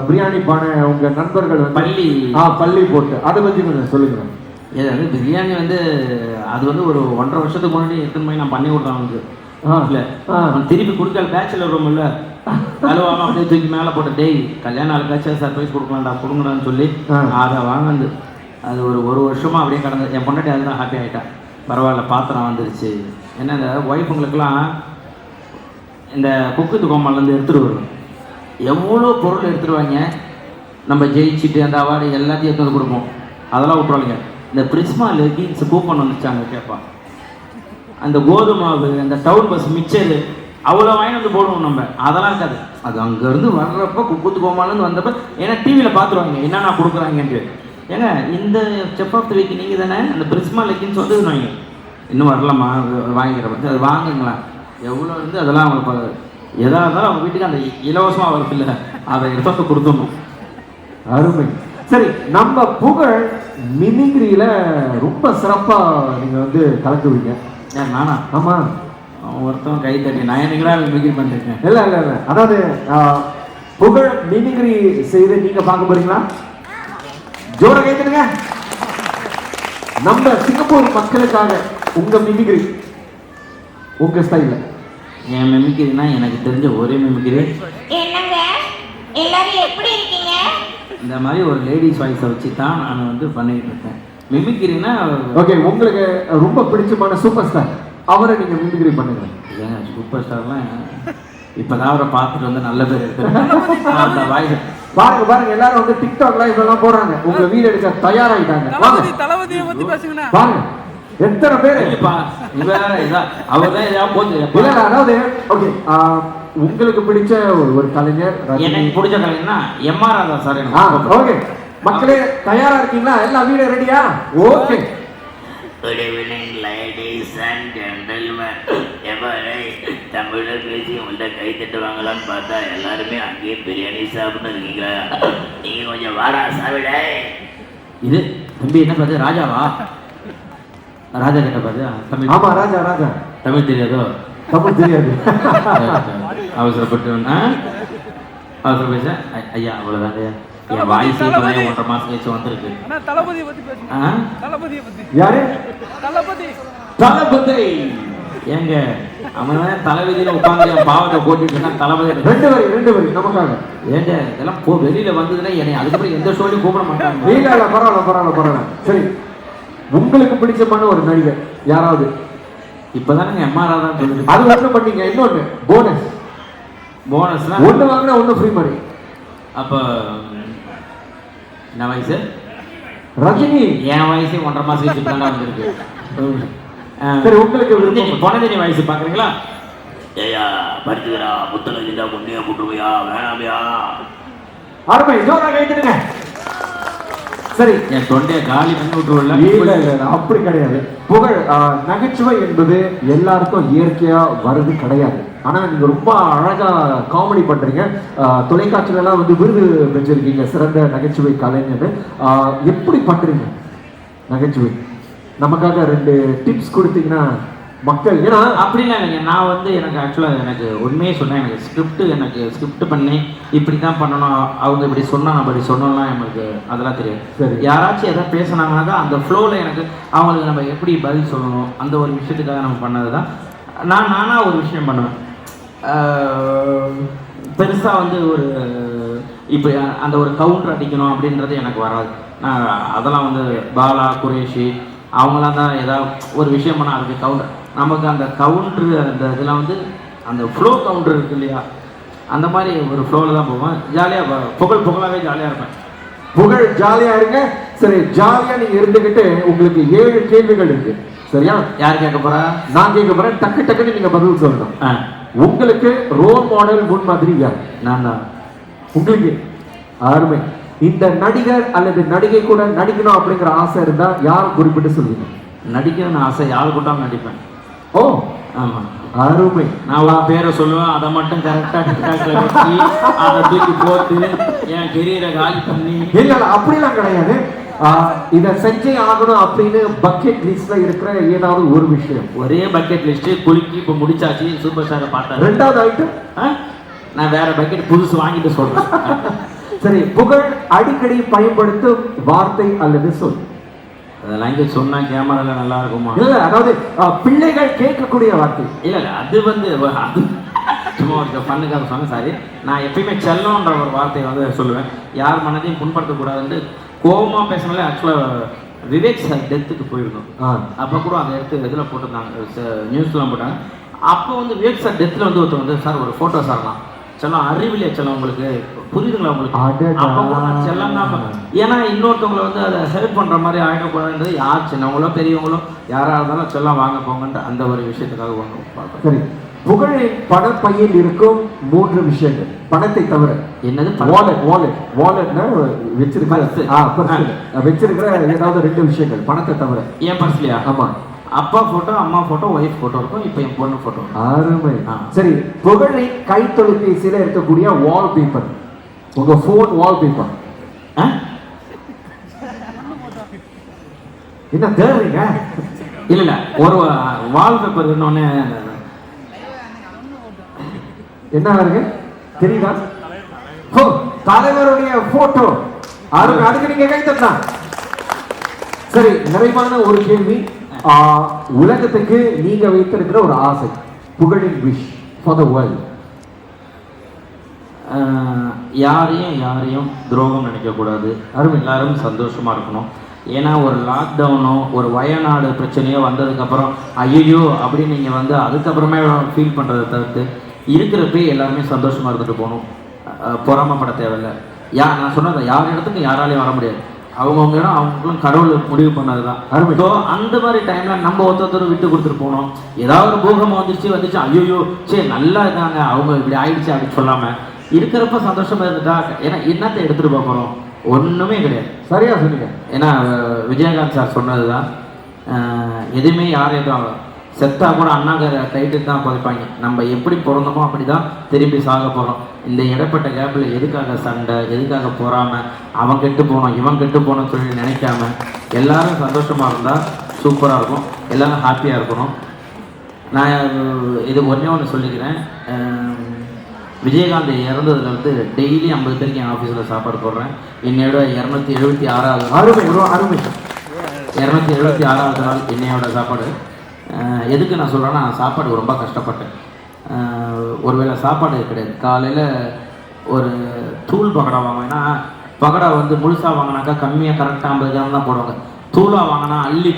பிரியாணி பானை உங்க நண்பர்கள் பள்ளி போட்டு, அதை பற்றி கொஞ்சம் சொல்லுங்க. ஏதாவது பிரியாணி வந்து அது வந்து ஒரு 1.5 வருஷத்துக்கு முன்னாடி எடுத்துன்னு போய் நான் பண்ணி விட்றேன் அவனுக்கு. இல்லை திருப்பி கொடுக்கல, பேச்சுலர் ரூம் இல்லை, அழுவாமல் அப்படியே தூக்கி மேலே போட்டு, டேய் கல்யாணம் ஆளுக்காச்சும் சர்ப்ரைஸ் கொடுக்கலாம்டா, கொடுங்கடான்னு சொல்லி அதை வாங்கினது. அது ஒரு வருஷமாக அப்படியே கடந்தது. என் பொண்டாட்டி அதுதான் ஹாப்பி ஆகிட்டான், பரவாயில்ல பாத்திரம் வந்துருச்சு. ஏன்னா இந்த ஒய்ஃபுங்களுக்கெல்லாம் இந்த குக்குத்து கோமாலேருந்து எடுத்துகிட்டு வருவோம், எவ்வளோ பொருள் எடுத்துருவாங்க. நம்ம ஜெயிச்சுட்டு அந்த அவார்டு எல்லாத்தையும் எடுத்து வந்து கொடுப்போம், அதெல்லாம் விட்ருவாங்க. இந்த பிரிஸ்மா லெகின்ஸ் கூப்பன் வந்துச்சாங்க கேட்பான், அந்த கோதுமாவு, அந்த டவுன் பஸ் மிக்சரு அவ்வளோ வாங்கி வந்து போடுவோம் நம்ம. அதெல்லாம் இருக்காது, அது அங்கேருந்து வர்றப்போ குக்குத்து கோமாலேருந்து வந்தப்போ, ஏன்னா டிவியில் பார்த்துருவாங்க என்னென்ன கொடுக்குறாங்கன்ட்டு. ஏங்க இந்த செஃப் ஆஃப் தி வீக் நீங்கள் தானே அந்த பிரிஸ்மா லெகின்ஸ் வந்து வாங்க, இன்னும் வரலாமா வாங்கிக்கிறப்ப அது வாங்குங்களா, எவ்வளோ இருந்து அதெல்லாம் அவங்களுக்கு எதாக இருந்தாலும் அவங்க வீட்டுக்கு அந்த இலவசமாக வருது இல்லை, அதை எடுத்து கொடுத்துடணும். அருமை. சரி, நம்ம புகழ் மிமிக்ரியில ரொம்ப சிறப்பா நீங்க வந்து கலக்குவீங்க. ஏன் நானா? ஆமா. ஒருத்தவன் கை தட்டி நான் என்னைக்குடா மிமிக்ரி பண்ணிருக்கேன்? இல்ல இல்ல இல்ல, அதாவது புகழ் மிமிக்ரி செய்து நீங்க பார்க்க போறீங்களா? ஜோர கை தட்டுங்க. நம்ம சிங்கப்பூர் மக்களுக்காக உங்க மிமிக்ரி, உங்க ஸ்டைல்ல. என் மிமிக்ரினா எனக்கு தெரிஞ்ச ஒரே மிமிக்ரி என்னங்க எல்லாரும் எப்படி இருக்கீங்க? இந்த மாதிரி ஒரு லேடிஸ் வாய்ஸை வச்சு தான் நான் வந்து பண்ணிட்டு இருக்கேன். மிமிக்ரினா ஓகே, உங்களுக்கு ரொம்ப பிடிச்சமான சூப்பர் ஸ்டார் அவரை நீங்க மிமிக்ரி பண்ணுங்க. ஏங்க சூப்பர் ஸ்டார்லாம் இப்பதான் அவரை பார்த்துட்டு வந்து நல்ல பேர் எடுத்துருக்கேன். அந்த வாய்ஸ் பாருங்க பாருங்க, எல்லாரும் வந்து டிக்டாக் லைவ் எல்லாம் போறாங்க, உங்க வீடு எடுக்க தயாராயிட்டாங்க. வாங்க தளபதியை பத்தி பேசுங்கண்ணா. பாருங்க எத்தனை பேரு. அவர்தான் ஏதாவது போச்சு. இல்ல அதாவது ஓகே, உங்களுக்கு பிடிச்ச ஒரு கலைஞர் எனக்கு பிடிச்ச கலைஞர்னா எம்.ஆர். ராதா சார். எனக்கு ஓகே மக்களே, தயாரா இருக்கீங்களா? எல்லா வீடு ரெடியா? Okay. Good evening ladies and gentlemen. எவரை தமிழில் பேசி உங்கள்கிட்ட கை தட்டுவாங்களான்னு பார்த்தா எல்லாருமே அங்கேயே பிரியாணி சாப்பிட்டு இருக்கீங்களா? நீங்க கொஞ்சம் வாடா சாவிட. இது தம்பி என்ன பார்த்து ராஜாவா? ராஜா கிட்ட பார்த்து தமிழ். ஆமா ராஜா ராஜா. தமிழ் தெரியாதோ? தமிழ் தெரியாது. அவசரப்பட்டு அவசரம் பேச ஐயா அவ்வளோதாங்க. என் வாய்ஸ் 1.5 மாசம் கழிச்சு வந்திருக்கு. அண்ணா தளபதியை பத்தி பேசுங்க. தளபதியை பத்தி. யாரு? தளபதி. தளபதி. ஏங்க அவன் தலைவிதியில உட்காந்து என் பாவத்தை போட்டுட்டு தளபதி. ரெண்டு வரி நமக்காக. ஏங்க இதெல்லாம் வெளியில வந்ததுன்னா என்னை அதுக்கப்புறம் எந்த ஷோலையும் கூப்பிட மாட்டாங்க. இல்ல பரவாயில்ல. சரி, உங்களுக்கு பிடிச்சமான ஒரு நடிகர் யாராவது? இப்பதானே எம்.ஆர். ராதா சொல்லுது. அது ஒண்ணு பண்ணீங்க, இன்னொன்னு போனஸ்னா ஒண்ணு வாங்கினா ஒண்ணு ஃப்ரீ மாதிரி. அப்ப என்ன வயசு? ரஜினி. என் வயசு 1.5 மாசம் கழிச்சு தான் வந்திருக்கு. சரி, உங்களுக்கு பொனதினி வயசு பாக்குறீங்களா? ஏயா படுத்துக்கிறா புத்தகத்திட்டா பொண்ணியா போட்டுருவையா வேணாமையா? அருமை, ஜோரா கைட்டுங்க. சரி, என் தொண்டையை காலி பண்ணி விட்டுருவல. இல்ல அப்படி கிடையாது. புகழ் நகைச்சுவை என்பது எல்லாருக்கும் இயற்கையா வருது கிடையாது. ஆனா நீங்க ரொம்ப அழகா காமெடி பண்றீங்க. தொலைக்காட்சியில எல்லாம் வந்து விருது பெற்றிருக்கீங்க சிறந்த நகைச்சுவை கலைஞர். எப்படி பண்றீங்க நகைச்சுவை? நமக்காக 2 டிப்ஸ் கொடுத்தீங்கன்னா மக்கள். ஏன்னா அப்படிலாம் இல்லைங்க. நான் வந்து எனக்கு ஆக்சுவலாக எனக்கு உண்மையே சொன்னேன். எனக்கு ஸ்கிரிப்ட் பண்ணி இப்படி தான் பண்ணணும், அவங்க இப்படி சொன்னால் அப்படி சொன்னோம்லாம் எனக்கு அதெல்லாம் தெரியாது. சரி, யாராச்சும் எதாவது பேசுனாங்கன்னாக்கா அந்த ஃப்ளோவில் எனக்கு அவங்களுக்கு நம்ம எப்படி பதில் சொல்லணும் அந்த ஒரு விஷயத்துக்காக நம்ம பண்ணது தான். நானாக ஒரு விஷயம் பண்ணுவேன். பெருசாக வந்து ஒரு இப்போ அந்த ஒரு கவுண்டர் அடிக்கணும் அப்படின்றது எனக்கு வராது. நான் அதெல்லாம் வந்து பாலா குரேஷி அவங்களாம் தான் ஏதாவது ஒரு விஷயம் பண்ணால் அதுக்கு கவுண்டர். நமக்கு அந்த கவுண்ட்ரு அந்த இதெல்லாம் வந்து அந்த ஃப்ளோ கவுண்டர் இருக்கு இல்லையா, அந்த மாதிரி ஒரு ஃப்ளோவில் தான் போவேன். ஜாலியாக புகழாகவே ஜாலியாக இருப்பேன். புகழ் ஜாலியா இருங்க. சரி, ஜாலியா நீங்க இருந்துகிட்டு உங்களுக்கு 7 கேள்விகள் இருக்கு. சரியா? யார் கேட்க போறா? நான் கேட்க போறேன். டக்குன்னு நீங்க பதில் சொல்லணும். உங்களுக்கு ரோல் மாடல் முன்மாதிரி யார்? நான் தான். உங்களுக்கு அருமை. இந்த நடிகர் அல்லது நடிகை கூட நடிக்கணும் அப்படிங்கிற ஆசை இருந்தா யாரும் குறிப்பிட்டு சொல்லுங்க. நடிக்கணும்னு ஆசை யாரு கூட்டாலும் நடிப்பேன். ஓ ஆமா, அருமை. நான் ஒரு பேரை சொல்லுவேன், அதை மட்டும் கரெக்டா டிக்டாக்ல வச்சு அதை தூக்கி போட்டு என் கெரியரை காலி பண்ணி. இல்ல அப்படிலாம் கிடையாது. இதை செஞ்சே ஆகணும் அப்படின்னு பக்கெட் லிஸ்ட்ல இருக்கிற ஏதாவது ஒரு விஷயம். ஒரே பக்கெட் லிஸ்ட் குலுக்கி இப்ப முடிச்சாச்சு. சூப்பர் ஸ்டாரை பார்த்தா. 2வது ஐட்டம் நான் வேற பக்கெட் புதுசு வாங்கிட்டு சொல்றேன். சரி, புகழ் அடிக்கடி பயன்படுத்தும் வார்த்தை அல்லது சொல். அதெல்லாம் இங்க சொன்னா கேமரால நல்லா இருக்குமா? இல்ல, அதாவது பிள்ளைகள் கேட்கக்கூடிய வார்த்தை. இல்ல அது வந்து அது சும்மா ஒரு பண்ணுக்காக சொன்னேன். சாரி, நான் எப்பயுமே செல்லம்ன்ற ஒரு வார்த்தையை வந்து சொல்லுவேன். யார் மனதையும் புண்படுத்தக்கூடாதுன்னு. கோபமா பேசினாலே ஆக்சுவலாக விவேக் சார் டெத்துக்கு போயிருந்தோம். அப்போ கூட அதை எடுத்து இதில் போட்டிருந்தாங்க, நியூஸ்லாம் போட்டாங்க. அப்போ வந்து விவேக் சார் டெத்தில் வந்து ஒருத்தர் வந்து சார் ஒரு ஃபோட்டோ சார்லாம் செல்லம் அறிவிலியா செல்லம் உங்களுக்கு புரியுதுங்களா உங்களுக்கு? அப்போ கூட நான் செல்லம் தான். ஏன்னா இன்னொருத்தவங்களை வந்து அதை ஹெல்ப் பண்ணுற மாதிரி ஆகிடக்கூடாதுன்றது யார் சின்னவங்களோ பெரியவங்களோ யாராக இருந்தாலும் செல்லம் வாங்க போங்கன்ற அந்த ஒரு விஷயத்துக்காக ஒன்று பார்ப்பேன். சரி, புகழின் பணப்பையில் இருக்கும் 3 விஷயங்கள் பணத்தை தவிர. என்னது? வாலெட்னா வச்சிருக்கிற ஏதாவது 2 விஷயங்கள் பணத்தை தவிர. ஏன் பர்ஸ்லையா? ஆமா, அப்பா போட்டோ, அம்மா போட்டோ, ஒய்ஃப் போட்டோ இருக்கும். இப்போ என் பொண்ணு போட்டோ. அருமை. சரி, புகழின் கை தொலைபேசியில இருக்கக்கூடிய வால்பேப்பர், உங்க போன் வால்பேப்பர். என்ன தேடுறீங்க? இல்லை இல்லை, ஒரு வால்பேப்பர் இன்னொன்று என்ன இருக்கு தெரியுதா? ஓ, தலைவருடைய போட்டோ. அதுக்கு நீங்க கை தட்டலாம். சரி, நிறைவான ஒரு கேள்வி. உலகத்துக்கு நீங்க வைத்திருக்கிற ஒரு ஆசை, புகழின் விஷ் ஃபார் த வேர்ல்ட். யாரையும் துரோகம் நினைக்கக்கூடாது. எல்லாரும் சந்தோஷமாக இருக்கணும். ஏன்னா ஒரு லாக்டவுனோ ஒரு வயநாடு பிரச்சனையோ வந்ததுக்கப்புறம் ஐயோ அப்படின்னு நீங்கள் வந்து அதுக்கப்புறமே ஃபீல் பண்ணுறதை தவிர்த்து இருக்கிறப்பே எல்லாருமே சந்தோஷமாக இருந்துட்டு போகணும். பொறாமப்பட தேவையில்லை. நான் சொன்னதை யார் இடத்துக்கு யாராலையும் வர முடியாது. அவங்கவுங்க இடம் அவங்களும் கடவுள் முடிவு பண்ணது தான். ஸோ அந்த மாதிரி டைமில் நம்ம ஒருத்தர் விட்டு கொடுத்துட்டு போகணும். ஏதாவது ஒரு பூகமாக வந்துச்சு ஐயோ சரி நல்லா இருக்காங்க அவங்க இப்படி ஆயிடுச்சு அப்படின்னு சொல்லாமல் இருக்கிறப்ப சந்தோஷமாக இருந்துட்டா. ஏன்னா என்னத்தை எடுத்துகிட்டு போக போகிறோம்? ஒன்றுமே கிடையாது. சரியா சொன்னீங்க. ஏன்னா விஜயகாந்த் சார் சொன்னது தான், எதுவுமே யாரையும் செத்தா கூட அண்ணாங்க கைட்டு தான் புதைப்பாங்க. நம்ம எப்படி பிறந்தோமோ அப்படி தான் திரும்பி சாக போகிறோம். இந்த இடப்பட்ட கேப்பில் எதுக்காக சண்டை, எதுக்காக பொறாமல் அவன் கெட்டு போனோம் இவன் கெட்டு போனோம்னு சொல்லி நினைக்காம எல்லாரும் சந்தோஷமாக இருந்தால் சூப்பராக இருக்கும். எல்லோரும் ஹாப்பியாக இருக்கணும். நான் இது ஒன்று சொல்லிக்கிறேன். விஜயகாந்த் இறந்ததுலேருந்து டெய்லி 50 பேருக்கு என் ஆஃபீஸில் சாப்பாடு போடுறேன். என்னையோட 276 நாள் என்னையோட சாப்பாடு. எதுக்கு நான் சொல்கிறேன்னா, சாப்பாடு ரொம்ப கஷ்டப்பட்டேன். ஒருவேளை சாப்பாடு கிடையாது. காலையில் ஒரு தூள் பகடா வாங்கினா, பகடா வந்து முழுசாக வாங்கினாக்கா கம்மியாக கரெக்டாக 50 கிராம் தான் போடுவாங்க. தூளாக வாங்கினா அள்ளி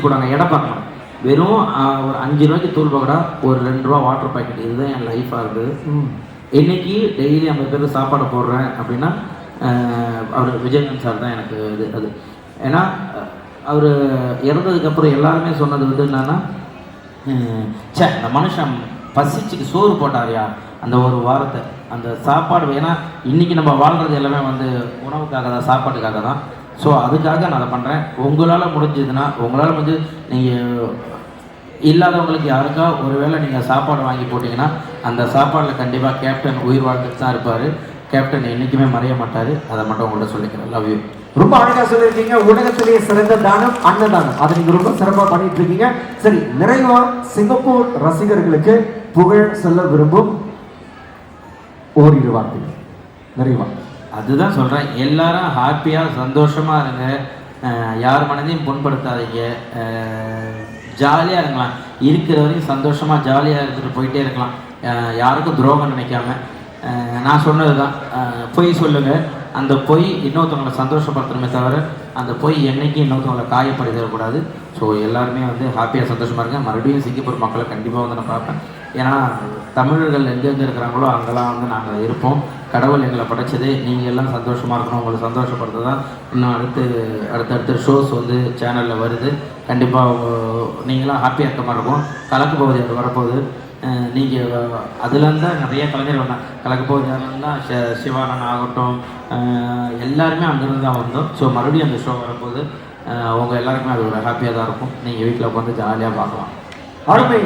போடுவாங்க. எடை பார்க்கணும். வெறும் ஒரு 5 ரூபாய்க்கு தூள் பகடா, ஒரு 2 ரூபா வாட்டர் பாக்கெட். இதுதான் என் லைஃபாக இருக்குது. இன்னைக்கு டெய்லி 50 பேருக்கு சாப்பாடு போடுறேன் அப்படின்னா அவர் விஜயகாந்த் சார் தான் எனக்கு அது. ஏன்னா அவர் இறந்ததுக்கப்புறம் எல்லாருமே சொன்னது வந்து என்னன்னா, அந்த மனுஷன் பசிச்சுக்கு சோறு போட்டாரியா அந்த ஒரு வாரத்தை அந்த சாப்பாடு. ஏன்னா இன்றைக்கி நம்ம வாழ்கிறது எல்லாமே வந்து உணவுக்காக தான், சாப்பாட்டுக்காக தான். ஸோ அதுக்காக நான் அதை பண்ணுறேன். உங்களால் முடிஞ்சதுன்னா, உங்களால் வந்து நீங்கள் இல்லாதவங்களுக்கு யாருக்கா ஒருவேளை நீங்கள் சாப்பாடு வாங்கி போட்டிங்கன்னா அந்த சாப்பாடில் கண்டிப்பாக கேப்டன் உயிர் வாழ்ந்துட்டு தான் இருப்பார். கேப்டன் என்றைக்குமே மறைய மாட்டார். அதை மட்டும் உங்கள்கிட்ட சொல்லிக்கிறேன். Love you. ரொம்ப அழகாக சொல்லியிருக்கீங்க. உலகத்திலேயே சிறந்த தானம் அன்னதானம். அதை நீங்கள் ரொம்ப சிறப்பாக பண்ணிட்டு இருக்கீங்க. சரி, நிறைவா சிங்கப்பூர் ரசிகர்களுக்கு புகழ் சொல்ல விரும்பும் ஓரிரு வார்த்தைகள் நிறைவா. அதுதான் சொல்கிறேன். எல்லாரும் ஹாப்பியாக சந்தோஷமாக இருங்க. யார் மனதையும் புண்படுத்தாதீங்க. ஜாலியாக இருக்கலாம். இருக்கிற வரையும் சந்தோஷமாக ஜாலியாக இருந்துட்டு போயிட்டே இருக்கலாம். யாருக்கும் துரோகம் நினைக்காம. நான் சொன்னது தான், பொய் சொல்லுங்கள். அந்த பொய் இன்னொருத்தவங்களை சந்தோஷப்படுத்தணுமே தவிர அந்த பொய் என்றைக்கும் இன்னொருத்தவங்களை காயப்படுத்திடக்கூடாது. ஸோ எல்லாருமே வந்து ஹாப்பியாக சந்தோஷமாக இருங்க. மறுபடியும் சிங்கப்பூர் மக்களை கண்டிப்பாக வந்து நான் பார்ப்பேன். ஏன்னா தமிழர்கள் எங்கெங்கே இருக்கிறாங்களோ அங்கெல்லாம் வந்து நாங்கள் இருப்போம். கடவுள் எங்களை படைச்சது நீங்கள் எல்லாம் சந்தோஷமாக இருக்கணும். உங்களை சந்தோஷப்படுத்த தான் இன்னும் அடுத்தடுத்த ஷோஸ் வந்து சேனலில் வருது. கண்டிப்பாக நீங்களாம் ஹாப்பியாக இருக்க மாதிரி இருக்கும். கலக்கு பகுதி அது வரப்போகுது. நீங்கள் அதுலேருந்து நிறைய கலைஞர் வந்தாங்க. கலக்கு பகுதி யாருன்னா சிவானன் ஆகட்டும், எல்லாருமே அங்கேருந்து தான் வந்தோம். ஸோ மறுபடியும் அந்த ஷோ வரும்போது உங்கள் எல்லாருக்குமே அது ஒரு ஹாப்பியாக தான் இருக்கும். நீங்கள் வீட்டில் உட்காந்து ஜாலியாக பார்க்கலாம். அருமை.